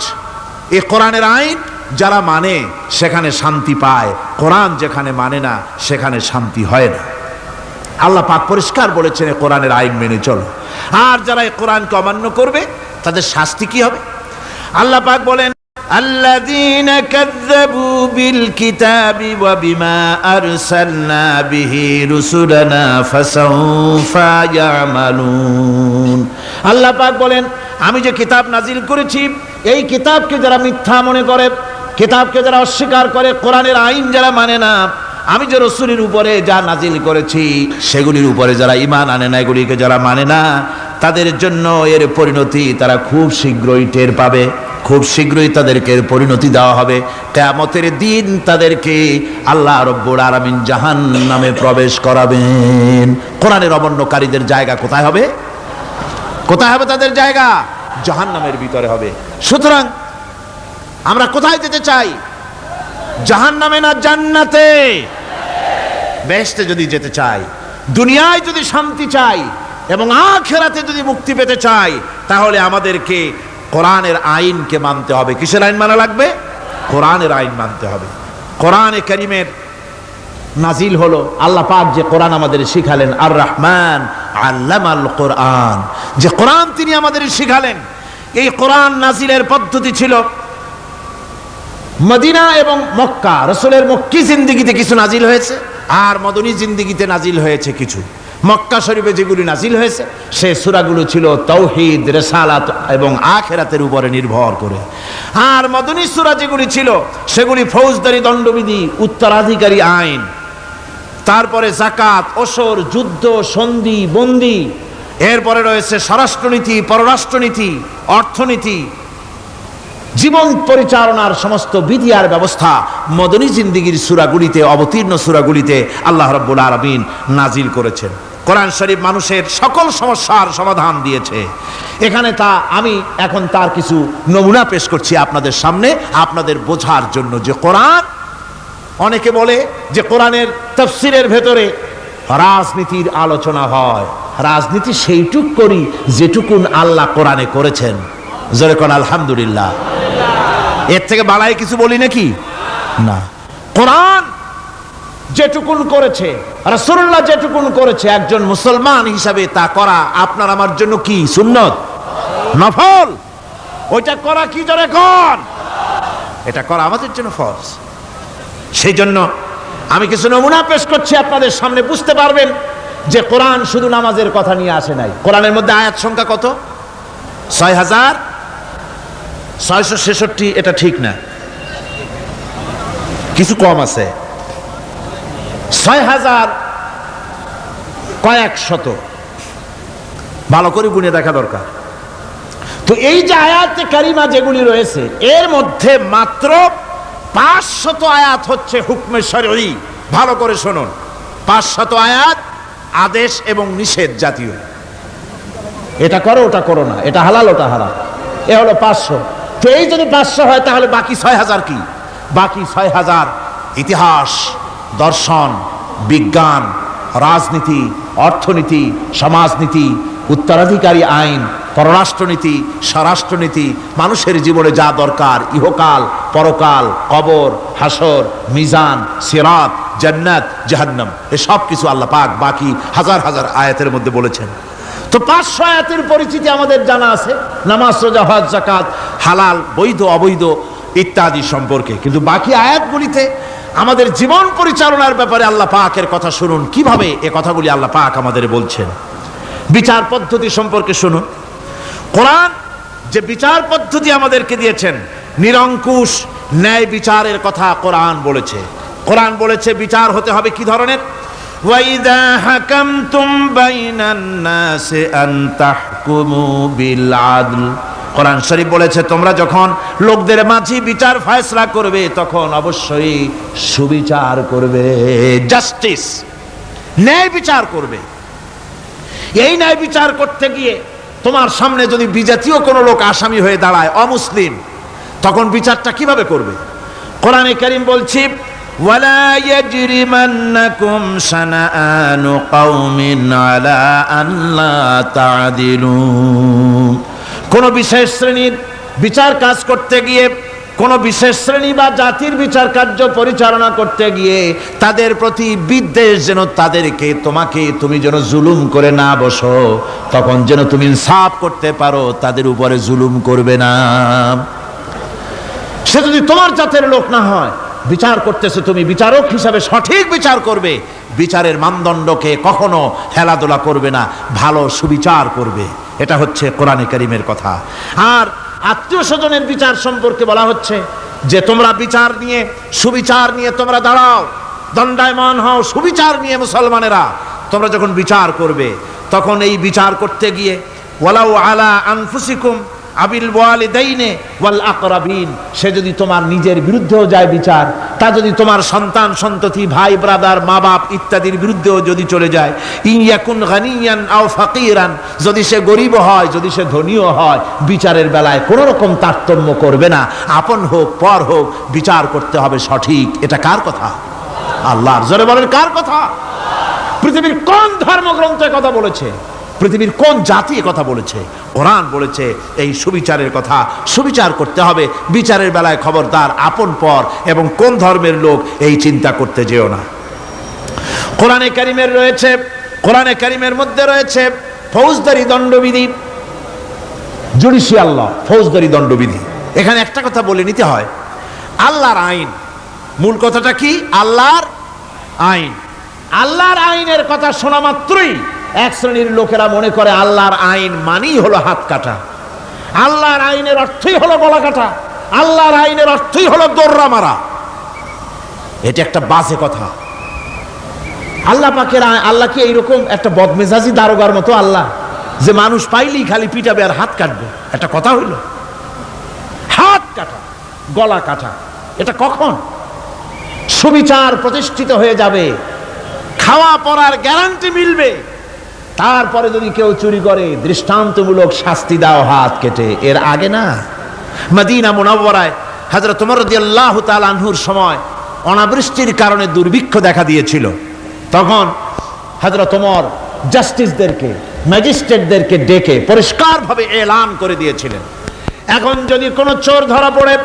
[SPEAKER 1] এই কোরআনের আইন যারা মানে সেখানে শান্তি পায়, কোরআন যেখানে মানে না সেখানে শান্তি হয় না। আল্লাহ পাক পরিষ্কার বলেছেন কোরআনের আইন মেনে চলো। আর যারা এই কোরআনকে অমান্য করবে তাদের শাস্তি কি হবে? আল্লাহ পাক বলেন, আল্লাযীনা কাযযাবু বিল কিতাবি ওয়া বিমা আরসালনা বিহি রুসুলানা ফাসাউফা ইয়ামালুন। আল্লাহ পাক বলেন, আমি যে কিতাব নাজিল করেছি এই কিতাবকে যারা মিথ্যা মনে করে, কিতাবকে যারা অস্বীকার করে, কোরআনের আইন যারা মানে না, আমি যে রসুলের উপরে যা নাজিল করেছি সেগুলির উপরে যারা ঈমান আনে না, এগুলিকে যারা মানে না, তাদের জন্য এর পরিণতি তারা খুব শীঘ্রই টের পাবে। খুব শীঘ্রই তাদেরকে এর পরিণতি দেওয়া হবে। কিয়ামতের দিন তাদেরকে আল্লাহ রব্বুল আলামিন জাহান্নামে প্রবেশ করাবেন। কোরআনের অমান্যকারীদের জায়গা কোথায় হবে? কোথায় হবে তাদের জায়গা? জাহান্নামের ভিতরে হবে। সুতরাং আমরা কোথায় যেতে চাই? জাহান্নামে না জান্নাতে? বেহেশতে যদি যেতে চাই, দুনিয়ায় যদি শান্তি চাই এবং আখিরাতে যদি মুক্তি পেতে চাই, তাহলে আমাদেরকে কোরআনের আইনকে মানতে হবে। কিসের আইন মানা লাগবে? কোরআনের আইন মানতে হবে। কোরআনে কারীমের নাজিল হলো, আল্লাহ পাক যে কোরআন আমাদের শিখালেন, আর রহমান আল্লামাল কোরআন, যে কোরআন তিনি আমাদের শিখালেন। এই কোরআন নাজিলের পদ্ধতি ছিল মদিনা এবং মক্কা। রাসূলের মক্কি জিন্দেগিতে কিছু নাজিল হয়েছে, আর মদনী জিন্দেগিতে নাজিল হয়েছে কিছু। মক্কা শরীফে যেগুলি নাজিল হয়েছে সে সূরাগুলো ছিল তাওহীদ, রিসালাত এবং আখিরাতের উপরে নির্ভর করে। আর মদনী সূরা যেগুলি ছিল সেগুলি ফৌজদারি দণ্ডবিধি, উত্তরাধিকারী আইন, তারপরে যাকাত, ওসর, যুদ্ধ, সন্ধি, বন্দি, এরপরে রয়েছে স্বরাষ্ট্রনীতি, পররাষ্ট্রনীতি, অর্থনীতি, জীবন পরিচালনার সমস্ত বিধি আর ব্যবস্থা মদনী জিন্দেগির সূরাগুলিতে, অবতীর্ণ সূরাগুলিতে আল্লাহ রাব্বুল আলামিন নাজিল করেছেন। কোরআন শরীফ মানুষের সকল সমস্যার সমাধান দিয়েছে। এখানে আমি এখন তার কিছু নমুনা পেশ করছি আপনাদের সামনে, আপনাদের বোঝার জন্য যে কোরআন। অনেকে বলে যে কোরআনের তাফসীরের ভেতরে রাজনীতির আলোচনা হয়। রাজনীতি সেইটুক করি যেটুকুন আল্লাহ কোরআনে করেছেন। জোরে কোন আলহামদুলিল্লাহ। এর থেকে বাড়াই কিছু বলি নাকি? না। কোরআন যেটুকুন করেছে, রাসূলুল্লাহ যেটুকুন করেছে, একজন মুসলমান হিসাবে তা করা আপনার আমার জন্য কি? সুন্নত, নফল। ওইটা করা কি? জোরে কোন। এটা করা আমাদের জন্য ফরজ। সেই জন্য আমি কিছু নমুনা পেশ করছি আপনাদের সামনে, বুঝতে পারবেন যে কোরআন শুধু নামাজের কথা নিয়ে আসে নাই। কোরআনের মধ্যে আয়াত সংখ্যা কত? 6666। এটা ঠিক না, কিছু কম আছে। 6000 কয়েক শত, ভালো করে গুনে দেখা দরকার। তো এই যে আয়াতে কারিমা যেগুলি রয়েছে এর মধ্যে মাত্র 500 আয়াত হচ্ছে হুকমে শরঈ। ভালো করে শুনুন, 500 আয়াত আদেশ এবং নিষেধ জাতীয়। এটা করো, ওটা করো না, এটা হালাল, ওটা হারাম। এ হলো 500। তো এই যদি 500 হয় তাহলে বাকি 6000 কি? বাকি 6000 ইতিহাস, দর্শন, বিজ্ঞান, রাজনীতি, অর্থনীতি, সমাজনীতি, উত্তরাধিকারী আইন, পররাষ্ট্রনীতি, স্বরাষ্ট্রনীতি, মানুষের জীবনে যা দরকার, ইহকাল, পরকাল, কবর, হাসর, মিজান, সিরাত, জান্নাত, জাহান্নাম, এসব কিছু আল্লাহ পাক বাকি হাজার হাজার আয়াতের মধ্যে বলেছেন। তো 500 আয়াতের পরিচিতি আমাদের জানা আছে, নামাজ, রোজা, হজ, যাকাত, হালাল, বৈধ, অবৈধ ইত্যাদি সম্পর্কে। কিন্তু বাকি আয়াতগুলিতে আমাদের জীবন পরিচালনার ব্যাপারে আল্লাহ পাকের কথা শুনুন, কিভাবে এ কথাগুলি আল্লাহ পাক আমাদের বলছেন। বিচার পদ্ধতি সম্পর্কে শুনুন। কোরআন যে বিচার পদ্ধতি আমাদেরকে দিয়েছেন, নিরঙ্কুশ ন্যায় বিচারের কথা কোরআন বলেছে। কোরআন বলেছে বিচার হতে হবে কি ধরনের? ওয়াইদা হাকামতুম বাইনান নাসি আন তাহকুমু বিল আদল। কোরআন শরীফ বলেছে তোমরা যখন লোকদের মাঝে বিচার ফয়সালা করবে তখন অবশ্যই সুবিচার করবে, জাস্টিস, ন্যায় বিচার করবে। এই ন্যায় বিচার করতে গিয়ে তোমার সামনে যদি বিজাতীয় কোনো লোক আসামি হয়ে দাঁড়ায়, অমুসলিম, তখন বিচারটা কিভাবে করবে? কোরআনে কারীম বলছি ওয়ালা ইয়াজরিমান্নাকুম শানাআনু কওমিন আলা আল্লা তা'দিলু। কোন বিশেষ শ্রেণীর বিচার কাজ করতে গিয়ে, কোন বিশেষ শ্রেণী বা জাতির বিচার কার্য পরিচালনা করতে গিয়ে তাদের প্রতি বিদ্বেষ যেন তাদেরকে তুমি যেন জুলুম করে না বসো, তখন যেন তুমি ইনসাফ করতে পারো, তাদের উপরে জুলুম করবে না। সে যদি তোমার জাতের লোক না হয়, বিচার করতেছে তুমি বিচারক হিসাবে সঠিক বিচার করবে, বিচারের মানদণ্ডকে কখনো হেলাদোলা করবে না, ভালো সুবিচার করবে। এটা হচ্ছে কোরআনে কারীমের কথা। আর আত্মীয় স্বজনের বিচার সম্পর্কে বলা হচ্ছে যে তোমরা বিচার নিয়ে, সুবিচার নিয়ে তোমরা দাঁড়াও, দণ্ডায়মান হও সুবিচার নিয়ে। মুসলমানেরা তোমরা যখন বিচার করবে, তখন এই বিচার করতে গিয়ে ওয়ালাউ আলা আনফুসিকুম আবিল ওয়ালিদাইনে ওয়াল আকরাবিন, সে যদি তোমার নিজের বিরুদ্ধেও যায় বিচার, তা যদি তোমার সন্তান সন্ততি ভাই ব্রাদার মা বাপ ইত্যাদির বিরুদ্ধেও যদি চলে যায়, ইন ইয়াকুন গানিয়ান আও ফাকিরান, যদি সে গরিব হয় যদি সে ধনীও হয়, বিচারের বেলায় কোনো রকম তারতম্য করবে না, আপন হোক পর হোক বিচার করতে হবে সঠিক। এটা কার কথা? আল্লাহর। জোরে বলেন কার কথা? পৃথিবীর কোন ধর্মগ্রন্থে কথা বলেছে? পৃথিবীর কোন জাতি কথা বলেছে? কোরআন বলেছে এই সুবিচারের কথা। সুবিচার করতে হবে, বিচারের বেলায় খবরদার আপন পর এবং কোন ধর্মের লোক এই চিন্তা করতে যেও না। কোরআনে কারীমের মধ্যে রয়েছে ফৌজদারি দণ্ডবিধি, জুডিশিয়াল ল, ফৌজদারি দণ্ডবিধি। এখানে একটা কথা বলে নিতে হয়, আল্লাহর আইন, মূল কথাটা কি? আল্লাহর আইন। আল্লাহর আইনের কথা শোনা মাত্রই এক শ্রেণীর লোকেরা মনে করে আল্লাহর আইন মানেই হলো হাত কাটা, আল্লাহর আইনের অর্থই হলো গলা কাটা, আল্লাহর আইনের অর্থই হলো দৌড়া মারা। এটা একটা বাজে কথা। আল্লাহ পাকের আল্লাহ কি এইরকম একটা বদমেজাজি দারোগার মতো আল্লাহ যে মানুষ পাইলেই খালি পিটাবে আর হাত কাটবে? একটা কথা হইল? হাত কাটা, গলা কাটা, এটা কখন? সুবিচার প্রতিষ্ঠিত হয়ে যাবে, খাওয়া পড়ার গ্যারান্টি মিলবে, তারপরে যদি কেউ চুরি করে দৃষ্টান্তমূলক শাস্তি দাও হাত কেটে। এর আগে না। মদিনা মুনাওয়ারায় হযরত ওমর রাদিয়াল্লাহু তাআলা আনহুর সময় অনাবৃষ্টির কারণে দুর্ভিক্ষ দেখা দিয়েছিল। তখন হযরত ওমর জাস্টিসদেরকে, ম্যাজিস্ট্রেটদেরকে ডেকে পরিষ্কারভাবে এলান করে দিয়েছিলেন, এখন যদি কোনো চোর ধরা পড়ে,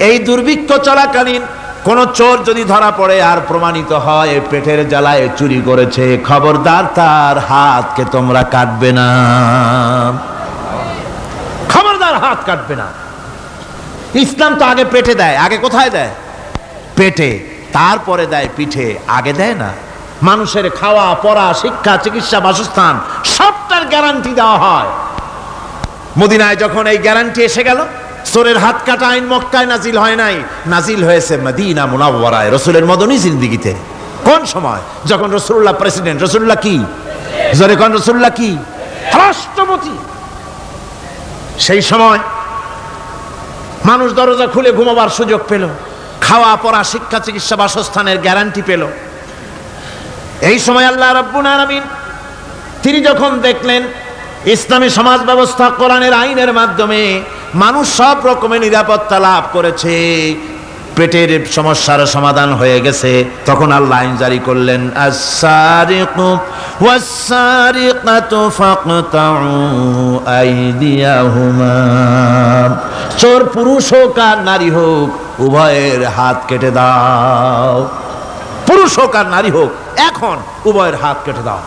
[SPEAKER 1] এই দুর্ভিক্ষ চলাকালীন কোন চোর যদি ধরা পড়ে আর প্রমাণিত হয় পেটের জ্বালায় চুরি করেছে, খবরদার তার হাতকে তোমরা কাটবে না, খবরদার হাত কাটবে না। ইসলাম তো আগে পেটে দেয়। আগে কোথায় দেয়? পেটে, তারপরে দেয় পিঠে, আগে দেয় না। মানুষের খাওয়া পড়া শিক্ষা চিকিৎসা বাসস্থান সবটার গ্যারান্টি দেওয়া হয়। মদিনায় যখন এই গ্যারান্টি এসে গেল, চোরের হাত কাটা আইন মক্কায় নাজিল হয় নাই, নাজিল হয়েছে মদিনা মুনাওয়ারায়, রাসূলের মদনী জিন্দেগিতে। কোন সময়? যখন রাসূলুল্লাহ প্রেসিডেন্ট। রাসূলুল্লাহ কি? জোরে কোন? রাসূলুল্লাহ কি? রাষ্ট্রপতি। সেই সময় মানুষ দরজা খুলে ঘুমাবার সুযোগ পেল, খাওয়া পড়া শিক্ষা চিকিৎসা বাসস্থানের গ্যারান্টি পেল। এই সময় আল্লাহ রাব্বুল আলামিন তিনি যখন দেখলেন ইসলামী সমাজ ব্যবস্থা কোরআনের আইনের মাধ্যমে মানুষ সব রকমের নিরাপত্তা লাভ করেছে, পেটের সমস্যার সমাধান হয়ে গেছে, তখন আল্লাহ আইন জারি করলেন, আস-সারিকু ওয়াস-সারিকাতু ফাকতাউ আইদিয়াহুমা, চোর পুরুষ হোক আর নারী হোক উভয়ের হাত কেটে দাও। পুরুষ হোক আর নারী হোক এখন উভয়ের হাত কেটে দাও।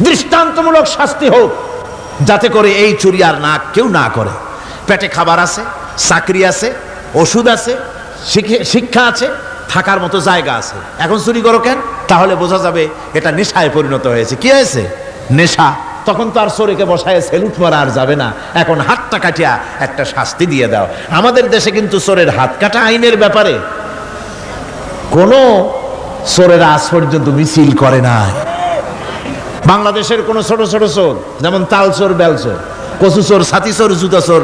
[SPEAKER 1] দৃষ্টান্তমূলক শাস্তি হোক, যাতে করে এই চুরি আর না কেউ না করে। পেটে খাবার আছে, চাকরি আছে, ওষুধ আছে, শিক্ষা আছে, থাকার মতো জায়গা আছে, এখন চুরি করো কেন? তাহলে বোঝা যাবে এটা নেশায় পরিণত হয়েছে। কি হয়েছে? নেশা। তখন তো আর চোরকে বসায় সেলুট মারা আর যাবে না, এখন হাতটা কাটিয়া একটা শাস্তি দিয়ে দাও। আমাদের দেশে কিন্তু চোরের হাত কাটা আইনের ব্যাপারে কোনো চোরেরা আজ পর্যন্ত মিছিল করে না। বাংলাদেশের কোন ছোট ছোট চোর, যেমন তাল চোর, বেল চোর, কচু চোর, ছাতি চোর, জুতা চোর,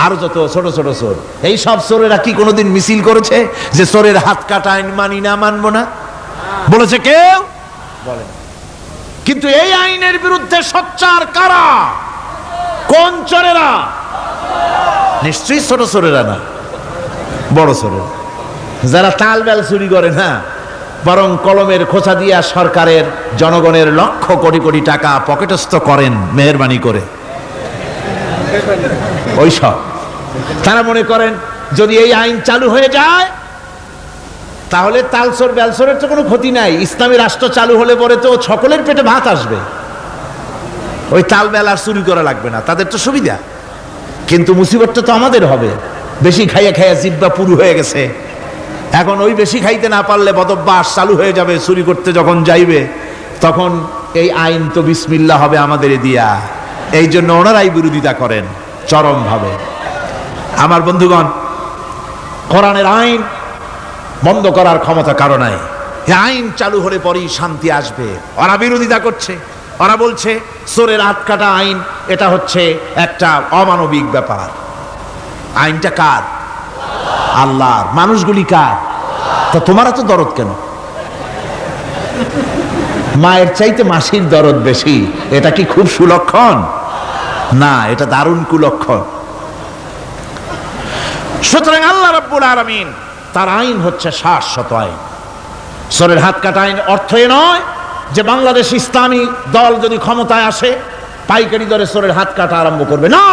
[SPEAKER 1] আরো যত ছোট ছোট চোর, এই সব চোরেরা কি কোনোদিন মিছিল করেছে যে চোরের হাত কাটা আইন মানি না, মানবো না? বলেছে কেউ? বলেন। কিন্তু এই আইনের বিরুদ্ধে সোচ্চার কারা? কোন চোরেরা? নিশ্চয়ই ছোট চোরেরা না, বড় চোরেরা। যারা তাল বেল চুরি করে না, বরং কলমের খোঁচা দিয়া সরকারের জনগণের লক্ষ কোটি কোটি টাকা পকেটস্থ করেন মেহেরবানি করে, ওই সব তারা মনে করেন যদি এই আইন চালু হয়ে যায় তাহলে তালচোর বেলচোরের তো কোনো ক্ষতি নাই, ইসলামী রাষ্ট্র চালু হলে পরে তো সকলের পেটে ভাত আসবে, ওই তাল বেল আর চুরি করা লাগবে না, তাদের তো সুবিধা। কিন্তু মুসিবতটা তো আমাদের হবে, বেশি খাইয়া খাইয়া জিব্বা পুরু হয়ে গেছে, এখন ওই বেশি খাইতে না পারলে বদভ্যাস চালু হয়ে যাবে, চুরি করতে যখন যাইবে তখন এই আইন তো বিসমিল্লাহ হবে আমাদের দিয়া। এই জন্য ওনারাই বিরোধিতা করেন চরমভাবে। আমার বন্ধুগণ, কোরআনের আইন বন্ধ করার ক্ষমতা কারো নাই, এই আইন চালু হলে পরেই শান্তি আসবে। ওরা বিরোধিতা করছে, ওরা বলছে চোরের হাত কাটা আইন, এটা হচ্ছে একটা অমানবিক ব্যাপার। আইনটা কার? আল্লাহর। মানুষগুলি কার? তা তোমার তো দরদ কেন? মায়ের চাইতে মাসির দরদ বেশি, এটা কি খুব সুলক্ষণ? না, এটা দারুণ কুলক্ষণ। সুতরাং আল্লাহ রাব্বুল আলামিন তার আইন হচ্ছে শাশ্বত আইন। চোরের হাত কাটা আইন অর্থ এ নয় যে বাংলাদেশ ইসলামী দল যদি ক্ষমতায় আসে পাইকারি দরে চোরের হাত কাটা আরম্ভ করবে, না।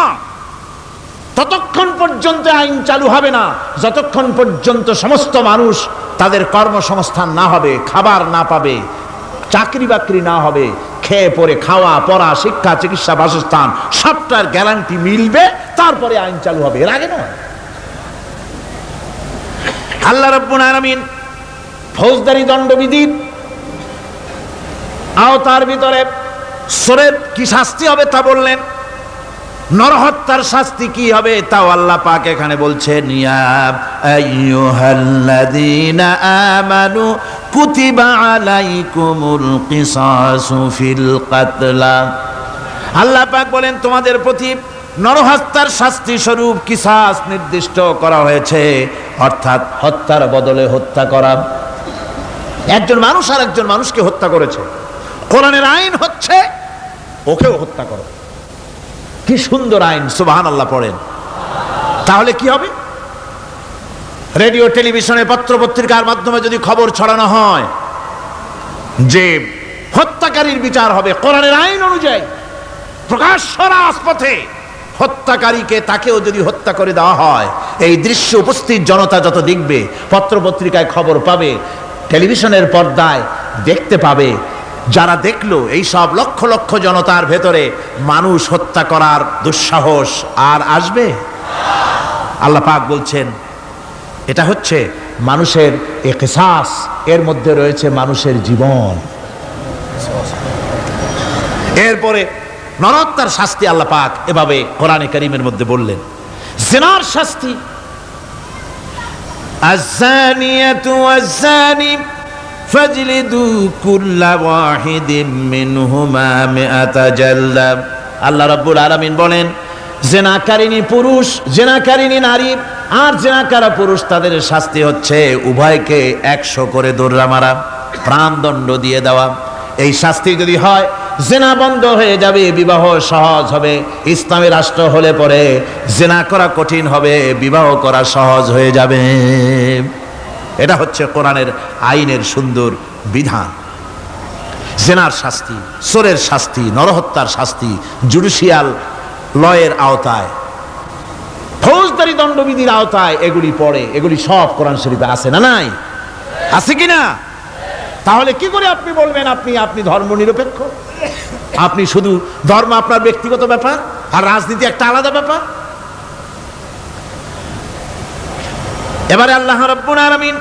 [SPEAKER 1] ততক্ষণ পর্যন্ত আইন চালু হবে না যতক্ষণ পর্যন্ত সমস্ত মানুষ তাদের কর্মসংস্থান না হবে, খাবার না পাবে, চাকরি বাকরি না হবে, খেয়ে পরে খাওয়া পড়া শিক্ষা চিকিৎসা বাসস্থান সবটার গ্যারান্টি মিলবে, তারপরে আইন চালু হবে, এর আগে নয়। আল্লাহ রাব্বুল আলামিন ফৌজদারি দণ্ডবিধির আওতার ভিতরে চোরের কি শাস্তি হবে তা বললেন, নরহত্যার শাস্তি কি হবে তাও আল্লাহ পাক এখানে বলছেন, ইয়া আইয়ুহাল্লাযীনা আমানু কুতিবা আলাইকুমুল কিসাসু ফিল কাতলা। আল্লাহ পাক বলেন তোমাদের প্রতি নরহত্যার শাস্তি স্বরূপ কিসাস নির্দিষ্ট করা হয়েছে, অর্থাৎ হত্যার বদলে হত্যা করা। একজন মানুষ আর একজন মানুষকে হত্যা করেছে, কোরআনের আইন হচ্ছে ওকেও হত্যা করো। কি সুন্দর আইন, সুবহানাল্লাহ পড়েন। তাহলে কি হবে? রেডিও টেলিভিশনে পত্র পত্রিকার মাধ্যমে যদি খবর ছড়ানো হয় যে হত্যাকারীর বিচার হবে কোরআনের আইন অনুযায়ী, প্রকাশ্য রাজপথে হত্যাকারীকে তাকেও যদি হত্যা করে দেওয়া হয়, এই দৃশ্য উপস্থিত জনতা যত দেখবে, পত্র পত্রিকায় খবর পাবে, টেলিভিশনের পর্দায় দেখতে পাবে, যারা দেখলো এই সব লক্ষ লক্ষ জনতার ভেতরে মানুষ হত্যা করার দুঃসাহস আর আসবে? আল্লাহ পাক বলছেন এটা হচ্ছে মানুষের কিসাস, এর মধ্যে রয়েছে মানুষের জীবন। এরপরে নরহত্যার শাস্তি আল্লাহ পাক এভাবে কোরআনে কারীমের মধ্যে বললেন। জিনার শাস্তি, আয-যানিয়াতু ওয়াজ-যানি ফাজলিদু কুল্লা ওয়াহিদিম মিনহুমা মিআতা জালদা। আল্লাহ রাব্বুল আলামিন বলেন, জিনাকারিনী পুরুষ, জিনাকারিনী নারী আর জিনাকারা পুরুষ, তাদের শাস্তি হচ্ছে উভয়কে 100 করে দৌড়া মারা, প্রাণদণ্ড দিয়ে দেওয়া। এই শাস্তি যদি হয় জিনা বন্ধ হয়ে যাবে, বিবাহ সহজ হবে। ইসলামী রাষ্ট্র হলে পরে জিনা করা কঠিন হবে, বিবাহ করা সহজ হয়ে যাবে। এটা হচ্ছে কোরআনের আইনের সুন্দর বিধান। জিনার শাস্তি, চোরের শাস্তি, নরহত্যার শাস্তি জুডিশিয়াল লয়ের আওতায়, ফৌজদারি দণ্ডবিধির আওতায় এগুলি পড়ে। এগুলি সব কোরআন শরীফে আছে না নাই? আছে কিনা? তাহলে কি করে আপনি বলবেন আপনি ধর্ম নিরপেক্ষ? আপনি শুধু ধর্ম আপনার ব্যক্তিগত ব্যাপার আর রাজনীতি একটা আলাদা ব্যাপার। এবারে আল্লাহ রাব্বুল আলামিন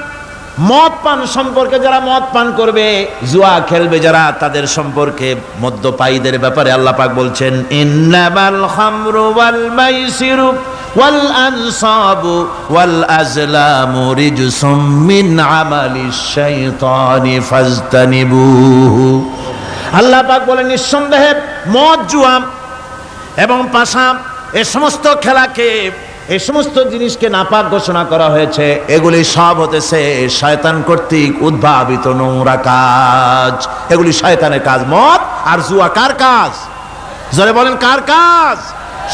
[SPEAKER 1] মদ পান সম্পর্কে, যারা মদ পান করবে, জুয়া খেলবে যারা, তাদের সম্পর্কে মদ্যপায়ীদের ব্যাপারে আল্লাহ পাক বলছেন, ইন্নামাল খামরু ওয়াল মাইসিরু ওয়াল আনসাবু ওয়াল আজলামু রিজসুম মিন আমালিশ শাইতানি ফাজতানিবুহু। আল্লাহ পাক বলেন নিঃসন্দেহে মদ, জুয়া এবং পাশা, এই সমস্ত খেলাকে, এই সমস্ত জিনিসকে নাপাক ঘোষণা করা হয়েছে। এগুলি সব হতেছে শয়তান কর্তৃক উদ্ভাবিত নোংরা কাজ। এগুলি শয়তানের কাজ। মদ আর জুয়া কার কাজ? জোরে বলেন, কার কাজ?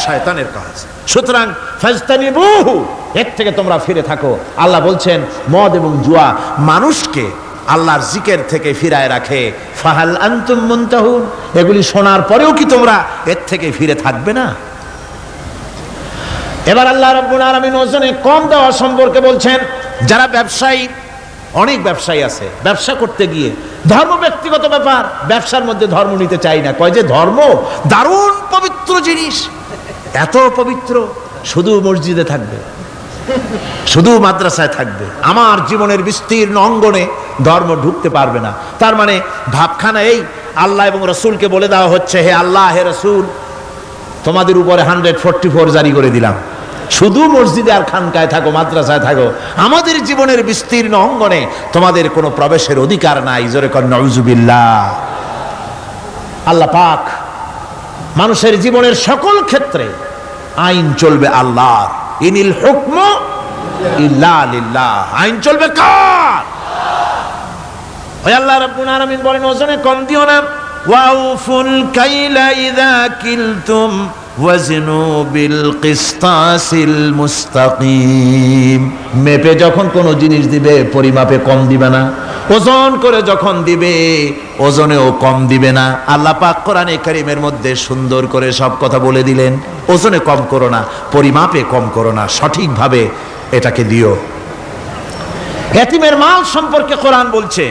[SPEAKER 1] শয়তানের কাজ। সুতরাং ফাজতানিবুহু, এর থেকে তোমরা ফিরে থাকো। আল্লাহ বলছেন মদ এবং জুয়া মানুষকে আল্লাহর জিকির থেকে ফিরায় রাখে। ফাহাল আনতুম মুনতাহুন, এগুলি শোনার পরেও কি তোমরা এর থেকে ফিরে থাকবে না? এবার আল্লাহ রাব্বুল আলামিন ওজনে কম দেওয়া সম্পর্কে বলছেন। যারা ব্যবসায়ী, অনেক ব্যবসায়ী আছে, ব্যবসা করতে গিয়ে ধর্ম ব্যক্তিগত ব্যাপার, ব্যবসার মধ্যে ধর্ম নিতে চাই না, কয় যে ধর্ম দারুণ পবিত্র জিনিস, এত পবিত্র, শুধু মসজিদে থাকবে, শুধু মাদ্রাসায় থাকবে, আমার জীবনের বিস্তীর্ণ অঙ্গনে ধর্ম ঢুকতে পারবে না। তার মানে ভাবখানা এই, আল্লাহ এবং রসুলকে বলে দেওয়া হচ্ছে, হে আল্লাহ হে রসুল, তোমাদের উপরে 144 জারি করে দিলাম, শুধু মসজিদে আর খানকায় থাকো, মাদ্রাসায় থাকো, আমাদের জীবনের বিস্তীর্ণ অঙ্গনে তোমাদের কোনো প্রবেশের অধিকার নাই। জোরে কর নাউজুবিল্লাহ। আল্লাহ পাক মানুষের জীবনের সকল ক্ষেত্রে আইন চলবে আল্লাহর। ইনিল হুকমু ইল্লা লিল্লাহ, আইন চলবে কার? ওই আল্লাহ রাব্বুল আলামিন বলেন ওজনে কম দিও না। ওয়াউফুল কাইলা ইযা কিলতুম ওয়াজনু বিল কিসতাসিল মুস্তাকিম, মেপে যখন কোনো জিনিস দিবে পরিমাপে কম দিবে না, ওজন করে যখন দিবে ওজনেও কম দিবে না। আল্লাহ পাক কোরআনে কারীমের মধ্যে সুন্দর করে সব কথা বলে দিলেন। ওজনে কম করো না, পরিমাপে কম করো না, সঠিকভাবে এটাকে দিও। ইতিমের মাল সম্পর্কে কোরআন বলছে,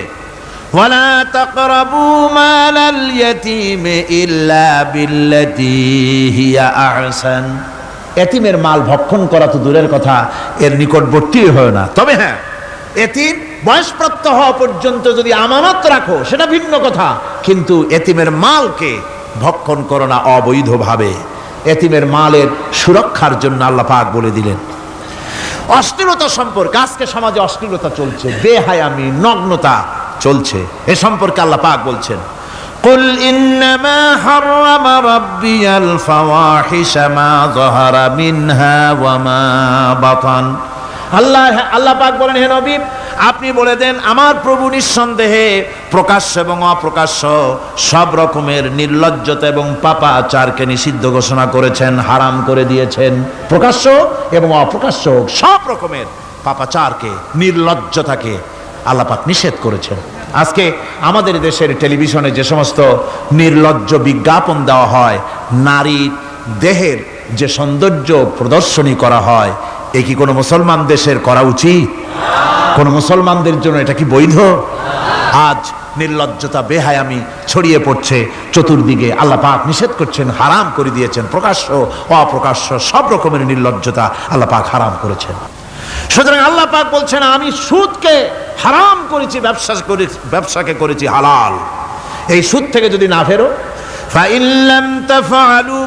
[SPEAKER 1] ওয়ালা তাকরাবু মালাল ইয়াতীমি ইল্লা বিল্লাতী হিয়া আহসান। ইতিমের মাল ভক্ষণ করা তো দূরের কথা, এর নিকটবর্তী হয় না। তবে হ্যাঁ, ইতিম বয়সপ্রাপ্ত হওয়া পর্যন্ত যদি আমানত রাখো সেটা ভিন্ন কথা, কিন্তু ইতিমের মালকে ভক্ষণ করো না অবৈধভাবে। ইতিমের মালের সুরক্ষার জন্য আল্লাহ পাক বলে দিলেন। অশ্লীলতা সম্পর্কে, আজকে সমাজে অশ্লীলতা চলছে, বেহায়ামি, নগ্নতা চলছে, এ সম্পর্কে আল্লাহ পাক বলছেন, কুল ইন্নামা হারামা রাব্বিয়াল ফাওয়াহিশা মা যাহারা মিনহা ওয়া মা বাতান। আল্লাহ পাক বলেন, হে নবী আপনি বলে দেন, আমার প্রভু নিঃসন্দেহে প্রকাশ্য এবং অপ্রকাশ্য সব রকমের নির্লজ্জতা এবং পাপাচারকে নিষিদ্ধ ঘোষণা করেছেন, হারাম করে দিয়েছেন। প্রকাশ্য এবং অপ্রকাশ্য সব রকমের পাপাচারকে, নির্লজ্জতাকে আল্লাহ পাক নিষেধ করেছেন। আজকে আমাদের দেশের টেলিভিশনে যে সমস্ত নির্লজ্জ বিজ্ঞাপন দেওয়া হয়, নারীর দেহের যে সৌন্দর্য প্রদর্শনী করা হয়, এ কি কোনো মুসলমান দেশের করা উচিত? কোন মুসলমানদের জন্য এটা কি বৈধ? আজ নির্লজ্জতা, বেহায়ামি ছড়িয়ে পড়ছে চতুর্দিকে। আল্লাহ পাক নিষেধ করছেন, হারাম করে দিয়েছেন। প্রকাশ্য অপ্রকাশ্য সব রকমের নির্লজ্জতা আল্লাহ পাক হারাম করেছেন। সুতরাং আল্লাহ পাক বলছেন, আমি সুদকে হারাম করেছি, ব্যবসাকে করেছি হালাল। এই সুদ থেকে যদি না ফেরো, ফাইল্লাম তাফআলু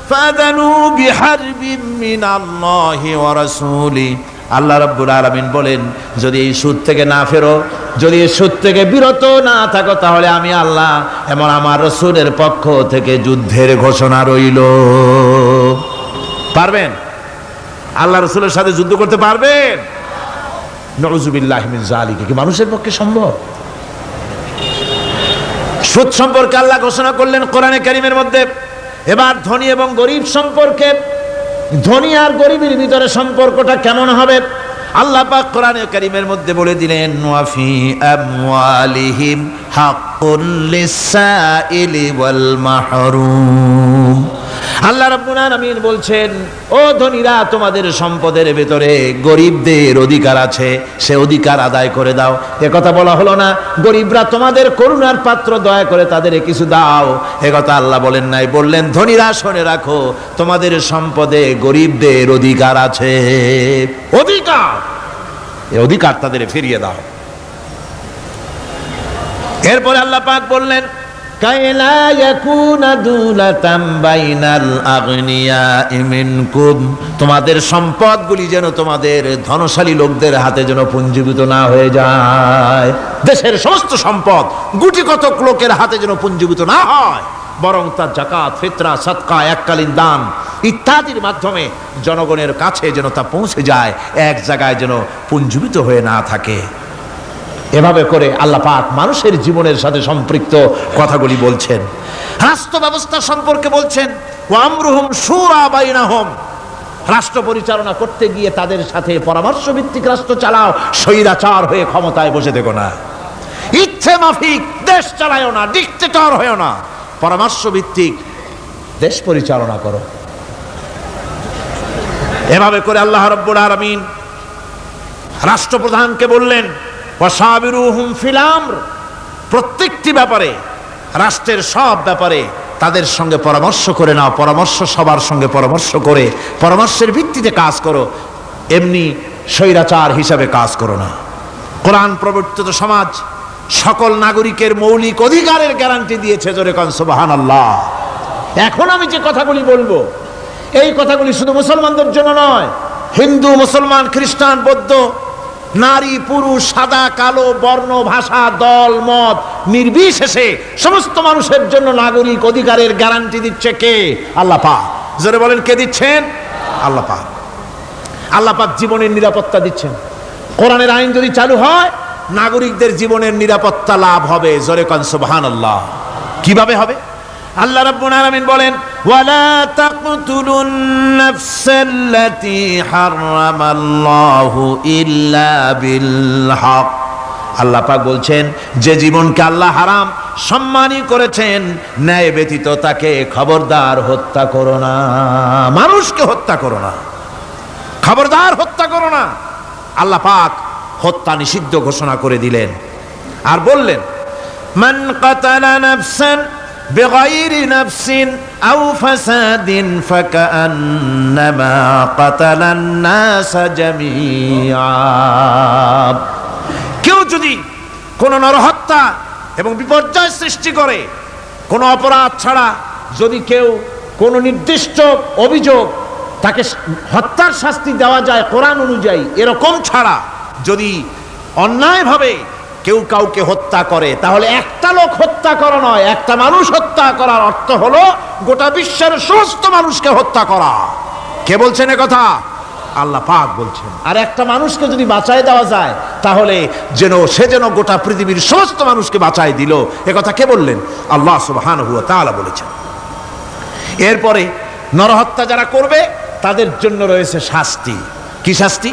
[SPEAKER 1] ফাযানু বিহারবিম মিনাল্লাহি ওয়া রাসূলি। আল্লাহ রাব্বুল আলামিন বলেন, যদি এই সুদ থেকে না ফেরো, যদি এই সুদ থেকে বিরত না থাকো, তাহলে আমি আল্লাহ এবং আমার রাসূলের পক্ষ থেকে যুদ্ধের ঘোষণা রইল। পারবেন? আল্লাহ রাসূলের সাথে যুদ্ধ করতে পারবেন? নাউযুবিল্লাহি মিন যালিক, কি মানুষের পক্ষে সম্ভব? সুদ সম্পর্কে আল্লাহ ঘোষণা করলেন কোরআনে কারীমের মধ্যে। এবার ধনী এবং গরিব সম্পর্কে, ধনী আর গরিবের ভিতরে সম্পর্কটা কেমন হবে আল্লাহ পাক কোরআনে কারীমের মধ্যে বলে দিলেন, ওয়া ফি আমওয়ালিহিম হাক্কুল লিসাইলি ওয়াল মাহরুম। আল্লাহ রাব্বুল আলামিন বলছেন, ও ধনীরা, তোমাদের সম্পদের ভিতরে গরিবদের অধিকার আছে, সে অধিকার আদায় করে দাও। একথা বলা হলো না গরিবরা তোমাদের করুণার পাত্র, দয়া করে তাদের কিছু দাও, একথা আল্লাহ বলেন নাই। বললেন, ধনীরা শুনে রাখো, তোমাদের সম্পদে গরিবদের অধিকার আছে, অধিকার, এই অধিকার তাদের ফিরিয়ে দাও। এরপরে আল্লাহ পাক বললেন, কাইলা ইয়াকুনা দুলাতাম বাইনাল আগনিয়াই মিনকুম, তোমাদের সম্পদগুলি যেন তোমাদের ধনশালী লোকদের হাতে যেন পুঞ্জীভূত না হয়ে যায়। দেশের সমস্ত সম্পদ গুটি কতক লোকের হাতে যেন পুঞ্জীভূত না হয়, বরং তার যাকাত, ফিতরা, সাদকা, এককালীন দান ইত্যাদির মাধ্যমে জনগণের কাছে যেন তা পৌঁছে যায়, এক জায়গায় যেন পুঞ্জীভূত হয়ে না থাকে। এভাবে করে আল্লাহ পাক মানুষের জীবনের সাথে সম্পৃক্ত কথাগুলি বলছেন। রাষ্ট্র ব্যবস্থা সম্পর্কে বলছেন, ওয়া আমরুহুম শুরা বাইনাহুম, রাষ্ট্র পরিচালনা করতে গিয়ে তাদের সাথে পরামর্শ ভিত্তিক রাষ্ট্র চালাও, স্বৈরাচার হয়ে ক্ষমতায় বসে থেকো না। ইচ্ছে মাফিক দেশ চালায়ও না, ডিক্টেটর হয়েও না, পরামর্শ ভিত্তিক দেশ পরিচালনা করো। এভাবে করে আল্লাহ রাব্বুল আলামিন রাষ্ট্রপ্রধানকে বললেন ওয়াসাবিরুহুম ফিল আমর, প্রত্যেকটি ব্যাপারে, রাষ্ট্রের সব ব্যাপারে তাদের সঙ্গে পরামর্শ করে নাও, পরামর্শ সবার সঙ্গে পরামর্শ করে পরামর্শের ভিত্তিতে কাজ করো, এমনি স্বৈরাচার হিসাবে কাজ করো না। কোরআন প্রবর্তিত সমাজ সকল নাগরিকের মৌলিক অধিকারের গ্যারান্টি দিয়েছে, জোরে কোন সুবহানাল্লাহ। এখন আমি যে কথাগুলি বলবো, এই কথাগুলি শুধু মুসলমানদের জন্য নয়, হিন্দু, মুসলমান, খ্রিস্টান, বৌদ্ধ, নারী, পুরুষ, সাদা, কালো, বর্ণ, ভাষা, দল, মত নির্বিশেষে সমস্ত মানুষের জন্য নাগরিক অধিকারের গ্যারান্টি দিচ্ছে কে? আল্লাহ পাক। জোরে বলেন, কে দিচ্ছেন? আল্লাহ পাক। আল্লাহ পাক জীবনের নিরাপত্তা দিচ্ছেন। কোরআনের আইন যদি চালু হয়, নাগরিকদের জীবনের নিরাপত্তা লাভ হবে। জোরে কোন সুবহানাল্লাহ। কিভাবে হবে? আল্লাহ রাব্বুল আলামিন বলেন ওয়ালা তাকতুলুন নাফসাল্লাতী হারামাল্লাহু ইল্লা বিল হক। আল্লাহ পাক বলছেন যে জীবনকে আল্লাহ হারাম সম্মানই করেছেন, ন্যায় ব্যতীত তাকে খবরদার হত্যা করো না। মানুষকে হত্যা করো না, খবরদার হত্যা করো না। আল্লাহ পাক হত্যা নিষিদ্ধ ঘোষণা করে দিলেন আর বললেন মান কাতালা নাফসান বিগাইরি নাফসিন আও ফাসাদিন ফাকান্নামা কাতালান নাস জামিআ। কেউ যদি কোন নরহত্যা এবং বিপর্যয় সৃষ্টি করে, কোন অপরাধ ছাড়া যদি কেউ কোন নির্দিষ্ট অভিযোগ তাকে হত্যার শাস্তি দেওয়া যায় কোরআন অনুযায়ী, এরকম ছাড়া যদি অন্যায়ভাবে কেউ কাউকে হত্যা করে, তাহলে একটা লোক হত্যা করা নয়, একটা মানুষ হত্যা করার অর্থ হলো গোটা বিশ্বের সমস্ত মানুষকে হত্যা করা। কে বলছেন এ কথা? আল্লাহ পাক বলছেন। আর একটা মানুষকে যদি বাঁচায় দেওয়া যায়, তাহলে সে যেন গোটা পৃথিবীর সমস্ত মানুষকে বাঁচায় দিল। এ কথা কে বললেন? আল্লাহ সুবহানাহু ওয়া তাআলা বলেছেন। এরপরে নরহত্যা যারা করবে তাদের জন্য রয়েছে শাস্তি। কি শাস্তি?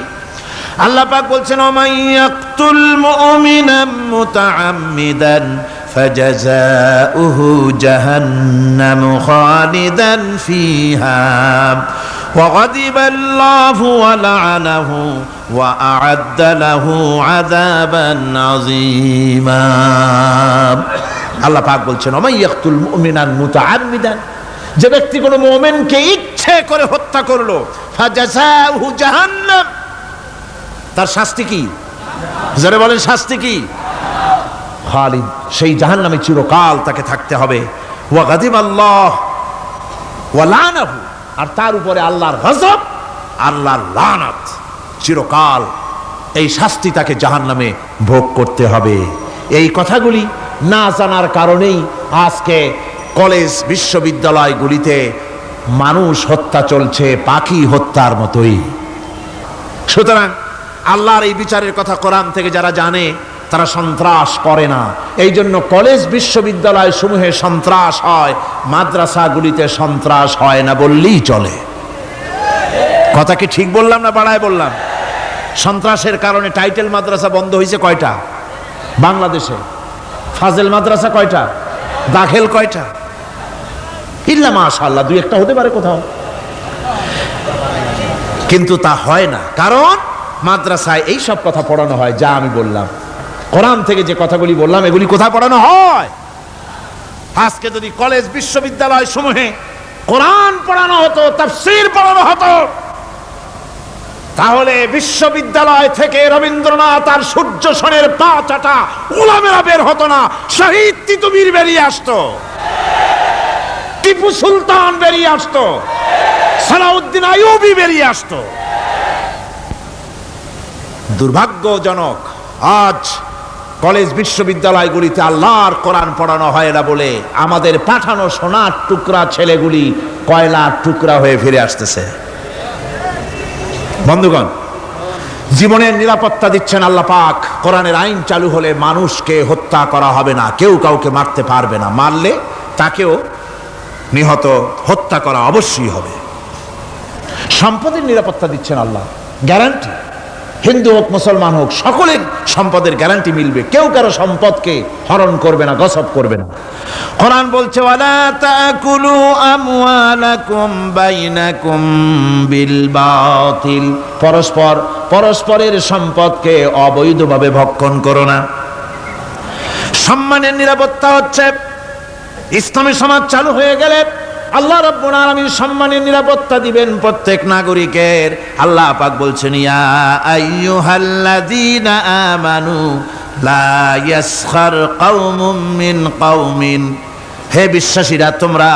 [SPEAKER 1] আল্লাহ পাক বলছেন ওমাইয়াকতুল মুমিনান মুতাআম্মিদান ফাজাযাউহু জাহান্নামু খালিদান ফিহা ওয়া গাদিবাল্লাহু ওয়া লা'নাহু ওয়া আ'আদ্দা লাহু আযাবান আযীমা। আল্লাহ পাক বলছেন ওমাইয়াকতুল মুমিনান মুতাআম্মিদান, যে ব্যক্তি কোনো মুমিনকে ইচ্ছে করে হত্যা করলো, ফাজাযাউহু জাহান্নাম, তার শাস্তি কি? যারা বলেন শাস্তি কি? খালিদ, সেই জাহান্নামে চিরকাল তাকে থাকতে হবে। ওয়া গাদিবাল্লাহ ওয়া লা'নাহু, আর তার উপরে আল্লাহর গজব, আল্লাহর লানত, চিরকাল এই শাস্তি তাকে জাহান্নামে ভোগ করতে হবে। এই কথাগুলি না জানার কারণেই আজকে কলেজ বিশ্ববিদ্যালয়গুলিতে মানুষ হত্যা চলছে পাখি হত্যার মতোই। সুতরাং আল্লাহর এই বিচারের কথা কোরআন থেকে যারা জানে তারা সন্ত্রাস করে না। এই জন্য কলেজ বিশ্ববিদ্যালয় সমূহে সন্ত্রাস হয়, মাদ্রাসাগুলিতে সন্ত্রাস হয় না বললেই চলে। কথা কি ঠিক বললাম না বাড়ায় বললাম? সন্ত্রাসের কারণে টাইটেল মাদ্রাসা বন্ধ হয়েছে কয়টা বাংলাদেশে? ফাজেল মাদ্রাসা কয়টা? দাখিল কয়টা? ইল্লা মাশাআল্লাহ দুই একটা হতে পারে কোথাও, কিন্তু তা হয় না। কারণ মাদ্রাসায় এই সব কথা পড়ানো হয় যা আমি বললাম। কোরআন থেকে যে কথাগুলি বললাম এগুলি কোথায় পড়ানো হয়? আজকে যদি কলেজ বিশ্ববিদ্যালয় সমূহে কোরআন পড়ানো হতো, তাফসীর পড়ানো হতো, তাহলে বিশ্ববিদ্যালয় থেকে রবীন্দ্রনাথ আর সূর্য সেনের পা চাটা উলামেরা বের হতো না, শহীদ তিতুমীর বেরিয়ে আসতো, টিপু সুলতান বেরিয়ে আসতো, সালাউদ্দিন আইয়ুবী বেরিয়ে আসতো। দুর্ভাগ্যজনক আজ কলেজ বিশ্ববিদ্যালয়গুলিতে আল্লাহর কোরআন পড়ানো হয় না বলে আমাদের পাঠানো সোনার টুকরা ছেলেগুলি কয়লার টুকরা হয়ে ফিরে আসতেছে। বন্ধুগণ, জীবনের নিরাপত্তা দিচ্ছেন আল্লাহ পাক। কোরআনের আইন চালু হলে মানুষকে হত্যা করা হবে না, কেউ কাউকে মারতে পারবে না, মারলে তাকেও নিহত হত্যা করা অবশ্যই হবে। সম্পদের নিরাপত্তা দিচ্ছেন আল্লাহ, গ্যারান্টি। হিন্দু হোক মুসলমান হোক সকলের সম্পদের গ্যারান্টি মিলবে, কেউ কারো সম্পদকে হরণ করবে না, গসব করবে না। কোরআন বলছে ওয়ালা তাকুলু আমওয়ালাকুম বাইনাকুম বিল বাতিল, পরস্পরের সম্পদকে অবৈধভাবে ভক্ষণ করো না। সম্মানের নিরাপত্তা হচ্ছে ইসলামী সমাজ চালু হয়ে গেলে আল্লাহ রাব্বুল আলামিন সম্মানের নিরাপত্তা দিবেন প্রত্যেক নাগরিকের। আল্লাহ পাক বলছেন ইয়া আইয়ুহাল্লাযীনা আমানু লা ইয়াসখার কওমুম মিন কওমিন, হে বিশ্বাসীরা তোমরা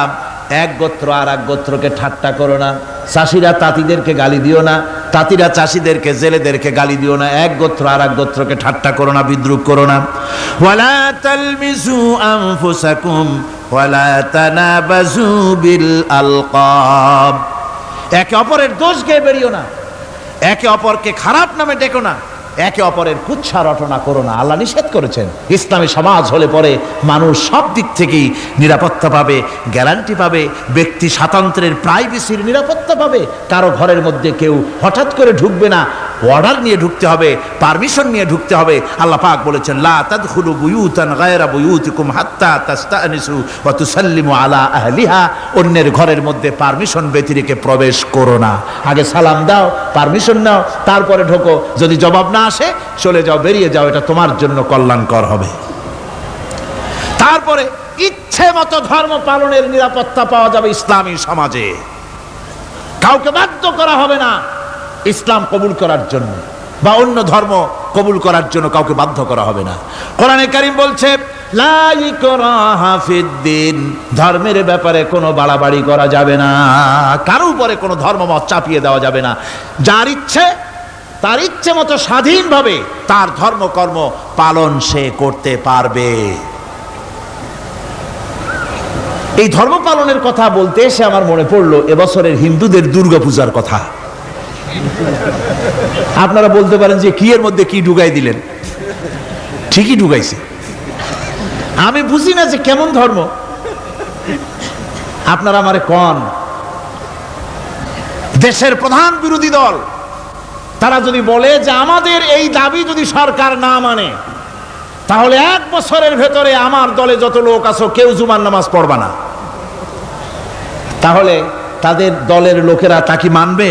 [SPEAKER 1] এক গোত্র আর এক গোত্রকে ঠাট্টা করো না। চাষিরা তাঁতিদেরকে গালি দিও না, তাঁতিরা চাষিদেরকে জেলেদেরকে গালি দিও না। এক গোত্র আর এক গোত্রকে ঠাট্টা করো না, বিদ্রুপ করো না। ওয়ালা তালমিজু আনফুসাকুম ওয়ালা তানাবাজু বিল আলকাব, একে অপরের দোষ গেয়ে বেরিও না, একে অপরকে খারাপ নামে ডেকো না, একে অপরের কুৎসা রটনা করো না। আল্লাহ নিষেধ করেছেন। ইসলামী সমাজ হলে পরে মানুষ সব দিক থেকেই নিরাপত্তা পাবে, গ্যারান্টি পাবে, ব্যক্তি স্বাতন্ত্র্যের প্রাইভেসির নিরাপত্তা পাবে। কারো ঘরের মধ্যে কেউ হঠাৎ করে ঢুকবে না, অর্ডার নিয়ে ঢুকতে হবে, পারমিশন নিয়ে ঢুকতে হবে। আল্লাহ পাক বলেছেন লা তাদখুলু বুয়ুতান গায়রা বুয়ুতিকুম হাত্তা তাস্তানিসু ওয়া তুসাল্লিমু আলা আহলিহা, অন্যের ঘরের মধ্যে পারমিশন ব্যতি রেখে প্রবেশ করো না। আগে সালাম দাও, পারমিশন নাও, তারপরে ঢোকো। যদি জবাব না আসে চলে যাও, বেরিয়ে যাও, এটা তোমার জন্য কল্যাণকর হবে। তারপরে ইচ্ছে মতো ধর্ম পালনের নিরাপত্তা পাওয়া যাবে ইসলামী সমাজে। কাউকে বাধ্য করা হবে না ইসলাম কবুল করার জন্য, বা অন্য ধর্ম কবুল করার জন্য কাউকে বাধ্য করা হবে না। কোরআনে কারীম বলছে লা ইকরাহা ফিদ্দিন, ধর্মের ব্যাপারে কোনো বাড়াবাড়ি করা যাবে না, কারো উপরে কোনো ধর্মমত চাপিয়ে দেওয়া যাবে না। যার ইচ্ছে তার ইচ্ছে মতো স্বাধীনভাবে তার ধর্মকর্ম পালন সে করতে পারবে। এই ধর্ম পালনের কথা বলতে এসে আমার মনে পড়লো এবছরের হিন্দুদের দুর্গাপূজার কথা। আপনারা বলতে পারেন যে কি এর মধ্যে কি ঢুকাই দিলেন, ঠিকই ঢুকাইছে। আমি বুঝি না যে কেমন ধর্ম, আপনারা আমারে কন। দেশের প্রধান বিরোধী দল তারা যদি বলে যে আমাদের এই দাবি যদি সরকার না মানে তাহলে 1 বছরের ভেতরে আমার দলে যত লোক আছো কেউ জুমার নামাজ পড়বা না, তাহলে তাদের দলের লোকেরা তা কি মানবে?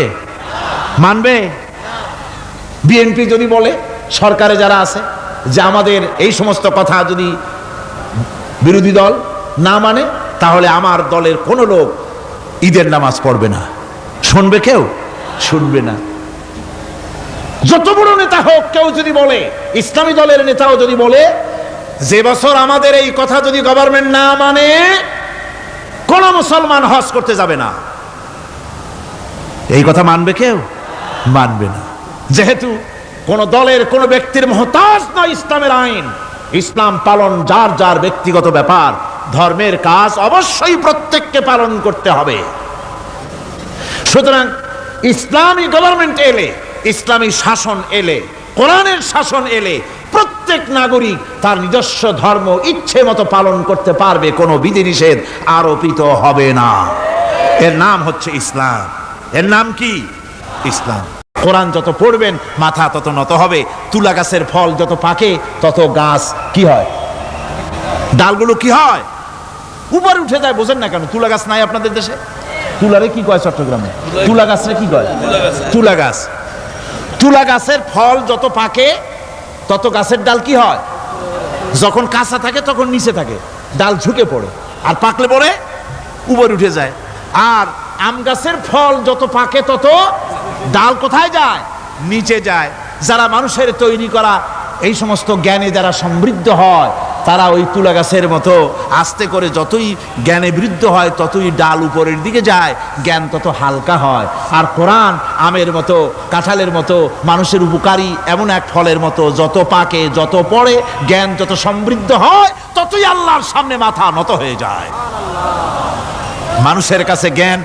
[SPEAKER 1] মানবে? বিএনপি যদি বলে, সরকারে যারা আছে, যে আমাদের এই সমস্ত কথা যদি বিরোধী দল না মানে তাহলে আমার দলের কোনো লোক ঈদের নামাজ পড়বে না, শুনবে কেউ? শুনবে না। যত বড় নেতা হোক কেউ যদি বলে, ইসলামী দলের নেতাও যদি বলে যে বছর আমাদের এই কথা যদি গভর্নমেন্ট না মানে কোন মুসলমান হজ করতে যাবে না, এই কথা মানবে কেউ? মানবে না। যেহেতু কোন দলের কোন ব্যক্তির মুহতাজ নয় ইসলামের আইন, ইসলাম পালন যার যার ব্যক্তিগত ব্যাপার, ধর্মের কাজ অবশ্যই প্রত্যেককে পালন করতে হবে। সুতরাং ইসলামী গভর্নমেন্ট এলে, ইসলামী শাসন এলে, কোরআনের শাসন এলে প্রত্যেক নাগরিক তার নিজস্ব ধর্ম ইচ্ছে মতো পালন করতে পারবে, কোনো বিধিনিষেধ আরোপিত হবে না। এর নাম হচ্ছে ইসলাম। এর নাম কি? ইসলাম। কোরআন যত পড়বেন মাথা তত নত হবে। তুলা গাছের ফল যত পাকে তত গাছ কি হয়? ডালগুলো কি হয়? উপরে উঠে যায়। বোঝেন না কেন? তুলা গাছ নাই আপনাদের দেশে? তুলারে কি কয় চট্টগ্রামে? তুলা গাছরে কি কয়? তুলা গাছ। তুলা গাছের ফল যত পাকে তত গাছের ডাল কি হয়? যখন কাঁচা থাকে তখন নিচে থাকে, ডাল ঝুঁকে পড়ে, আর পাকলে পরে উপরে উঠে যায়। আর আম গাছের ফল যত পাকে তত ডাল কোথায় যায়? নিচে যায়। যারা মানুষের তৈরি করা এই সমস্ত জ্ঞানে যারা সমৃদ্ধ হয় তারা ওই তুলা গাছের মতো আস্তে করে যতই জ্ঞানে বৃদ্ধ হয় ততই ডাল উপরের দিকে যায়, জ্ঞান তত হালকা হয়। আর কোরআন আমের মতো, কাঁঠালের মতো, মানুষের উপকারী এমন এক ফলের মতো, যত পাকে যত পড়ে জ্ঞান যত সমৃদ্ধ হয় ততই আল্লাহর সামনে মাথা নত হয়ে যায়। মানুষের কাছে জ্ঞান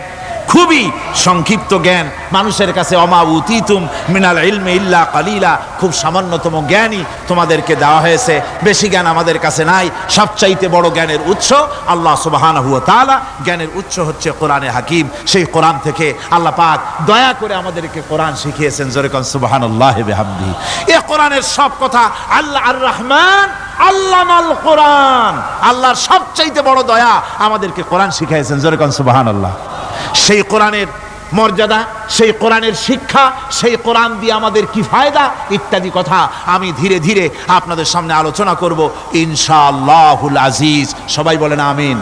[SPEAKER 1] খুবই সংক্ষিপ্ত জ্ঞান মানুষের কাছে। অমা উতিতুম মিনাল ইলমি ইল্লা কালিলা, খুব সামান্যতম জ্ঞানই তোমাদেরকে দেওয়া হয়েছে, বেশি জ্ঞান আমাদের কাছে নাই। সবচাইতে বড় জ্ঞানের উৎস আল্লাহ সুবহানাহু ওয়া তাআলা, জ্ঞানের উৎস হচ্ছে কোরআনে হাকিম। সেই কোরআন থেকে আল্লাহ পাক দয়া করে আমাদেরকে কোরআন শিখিয়েছেন। জোরে কোন সুবহানাল্লাহি বিহামদিহি। এই কোরআনের সব কথা আল্লাহ আর রহমান আল্লামাল কোরআন, আল্লাহর সবচাইতে বড় দয়া আমাদেরকে কোরআন শিখিয়েছেন। জোরে কোন সুবহানাল্লাহ। সেই কোরআনের মর্যাদা, সেই কোরআনের শিক্ষা, সেই কোরআন দিয়ে আমাদের কি ফায়দা ইত্যাদি কথা আমি ধীরে ধীরে আপনাদের সামনে আলোচনা করব ইনশাআল্লাহুল আজিজ। সবাই বলেন আমিন।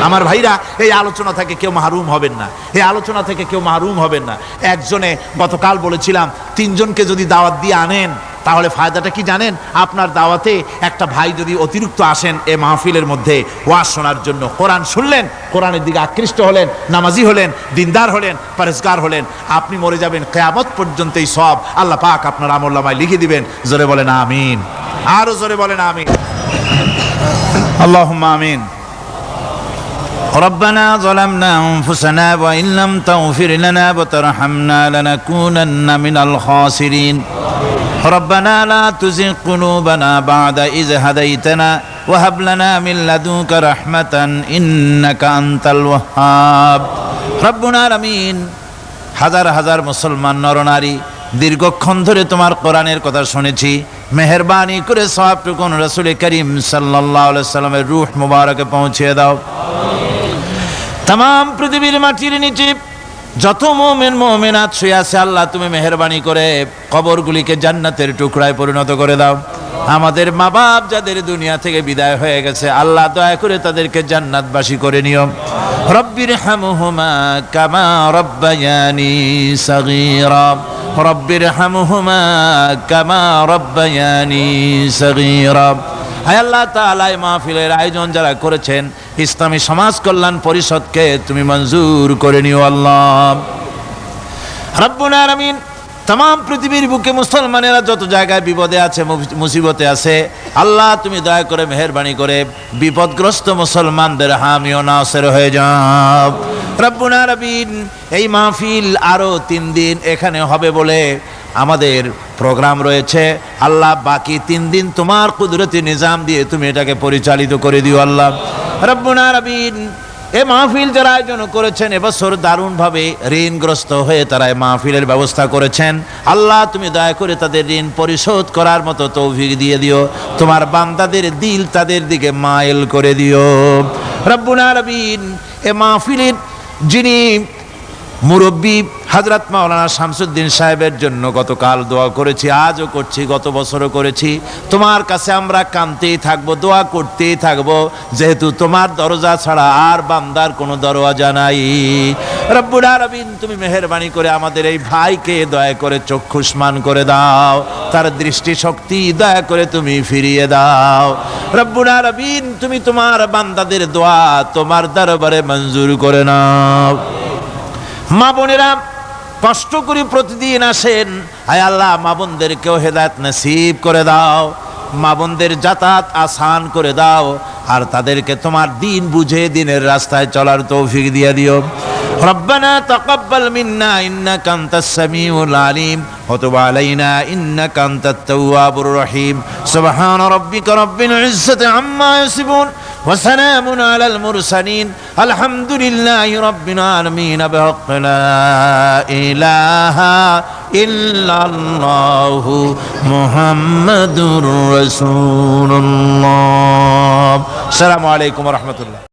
[SPEAKER 1] আমার ভাইরা, এই আলোচনা থেকে কেউ মাহরুম হবেন না, এই আলোচনা থেকে কেউ মাহরুম হবেন না। একজনে গতকাল বলেছিলাম 3 জনকে যদি দাওয়াত দিয়ে আনেন তাহলে ফায়দাটা কি জানেন? আপনার দাওয়াতে একটা ভাই যদি অতিরিক্ত আসেন এ মাহফিলের মধ্যে ওয়াজ শোনার জন্য, কোরআন শুনলেন, কোরআনের দিকে আকৃষ্ট হলেন, নামাজি হলেন, দিনদার হলেন, পরেজগার হলেন, আপনি মরে যাবেন, কিয়ামত পর্যন্ত এই সব আল্লাহ পাক আপনার আমলনামায় লিখে দিবেন। জোরে বলেন আমিন, আরো জোরে বলেন আমিন। আল্লাহুম্মা আমিন। ربنا ظلمنا أنفسنا وإن لم تغفر لنا وترحمنا لنكونن من الخاسرين ربنا لا تزغ قلوبنا بعد إذ هديتنا وهب لنا من لدنك رحمة إنك أنت الوهاب ربنا العالمين। হাজার হাজার মুসলমান নরনারী দীর্ঘক্ষণ ধরে তোমার কোরআনের কথা শুনেছি, মেহেরবানি করে সওয়াবটুকু রাসূল করিম সাল্লাল্লাহু আলাইহি সাল্লামের রূহ মুবারকে পৌঁছে দাও। तमाम पृथ्वीर माटिर नीचे যত মুমিন মুমিনাত শুয়ে আছে আল্লাহ তুমি মেহেরবানি করে কবরগুলিকে জান্নাতের টুকরায় পরিণত করে দাও। আমাদের মা বাপ যাদের দুনিয়া থেকে বিদায় হয়ে গেছে আল্লাহ দয়া করে তাদেরকে জান্নাতবাসী করে নিও। রব্বিরহামহুমা কামা রব্বায়ানি সগীরা রব্বিরহামহুমা কামা রব্বায়ানি সগীরা। হায় আল্লাহ তাআলা এই মাহফিলের আয়োজন যারা করেছেন ইসলামী সমাজ কল্যাণ পরিষদকে তুমি মঞ্জুর করে নিও আল্লাহ রাব্বুল আলামিন। तमाम পৃথিবীর বুকে মুসলমানেরা যত জায়গায় বিপদে আছে, মুসিবতে আছে, আল্লাহ তুমি দয়া করে মেহেরবানি করে বিপদগ্রস্ত মুসলমানদের হামি ও নাসির হয়ে যাও রব্বুল আলামিন। এই মাহফিল আরো 3 দিন এখানে হবে বলে আমাদের প্রোগ্রাম রয়েছে আল্লাহ, বাকি 3 দিন তোমার কুদরতি নিজাম দিয়ে তুমি এটাকে পরিচালিত করে দিও আল্লাহ রব্বুল আলামিন। এই মাহফিল যারা আয়োজন করেছেন এবছর দারুণভাবে ঋণগ্রস্ত হয়ে তারা এই মাহফিলের ব্যবস্থা করেছেন আল্লাহ তুমি দয়া করে তাদের ঋণ পরিশোধ করার মতো তৌফিক দিয়ে দিও। তোমার বান্দাদের দিল তাদের দিকে মাইল করে দিও রব্বুল আলামিন। এই মাহফিলের যিনি মুরব্বী হযরত মাওলানা শামসুদ্দিন সাহেবের জন্য গতকাল দোয়া করেছি, আজও করছি, গত বছরও করেছি। তোমার কাছে আমরা কাঁদতেই থাকবো, দোয়া করতেই থাকবো, যেহেতু তোমার দরজা ছাড়া আর বান্দার কোনো দরওয়াজা নাই রব্বুল আলামিন। তুমি মেহেরবানি করে আমাদের এই ভাইকে দয়া করে চক্ষুষ্মান করে দাও, তার দৃষ্টি শক্তি দয়া করে তুমি ফিরিয়ে দাও রব্বুল আলামিন। তুমি তোমার বান্দাদের দোয়া তোমার দরবারে মঞ্জুর করে নাও। মা বোনেরা কষ্ট করে প্রতিদিন আসেন, হায় আল্লাহ মা বোনদেরকেও হেদায়েত নসিব করে দাও, মা বোনদের যাতায়াত আসান করে দাও, আর তাদেরকে তোমার দিন বুঝে দিনের রাস্তায় চলার তৌফিক দিয়ে দিও। ربنا تقبل منا إنك أنت السميع العليم وتب علينا إنك أنت التواب الرحيم سبحان ربك رب العزة عما يصفون وسلام على المرسلين الحمد لله رب العالمين بحق لا إله إلا الله محمد رسول الله السلام عليكم ورحمة الله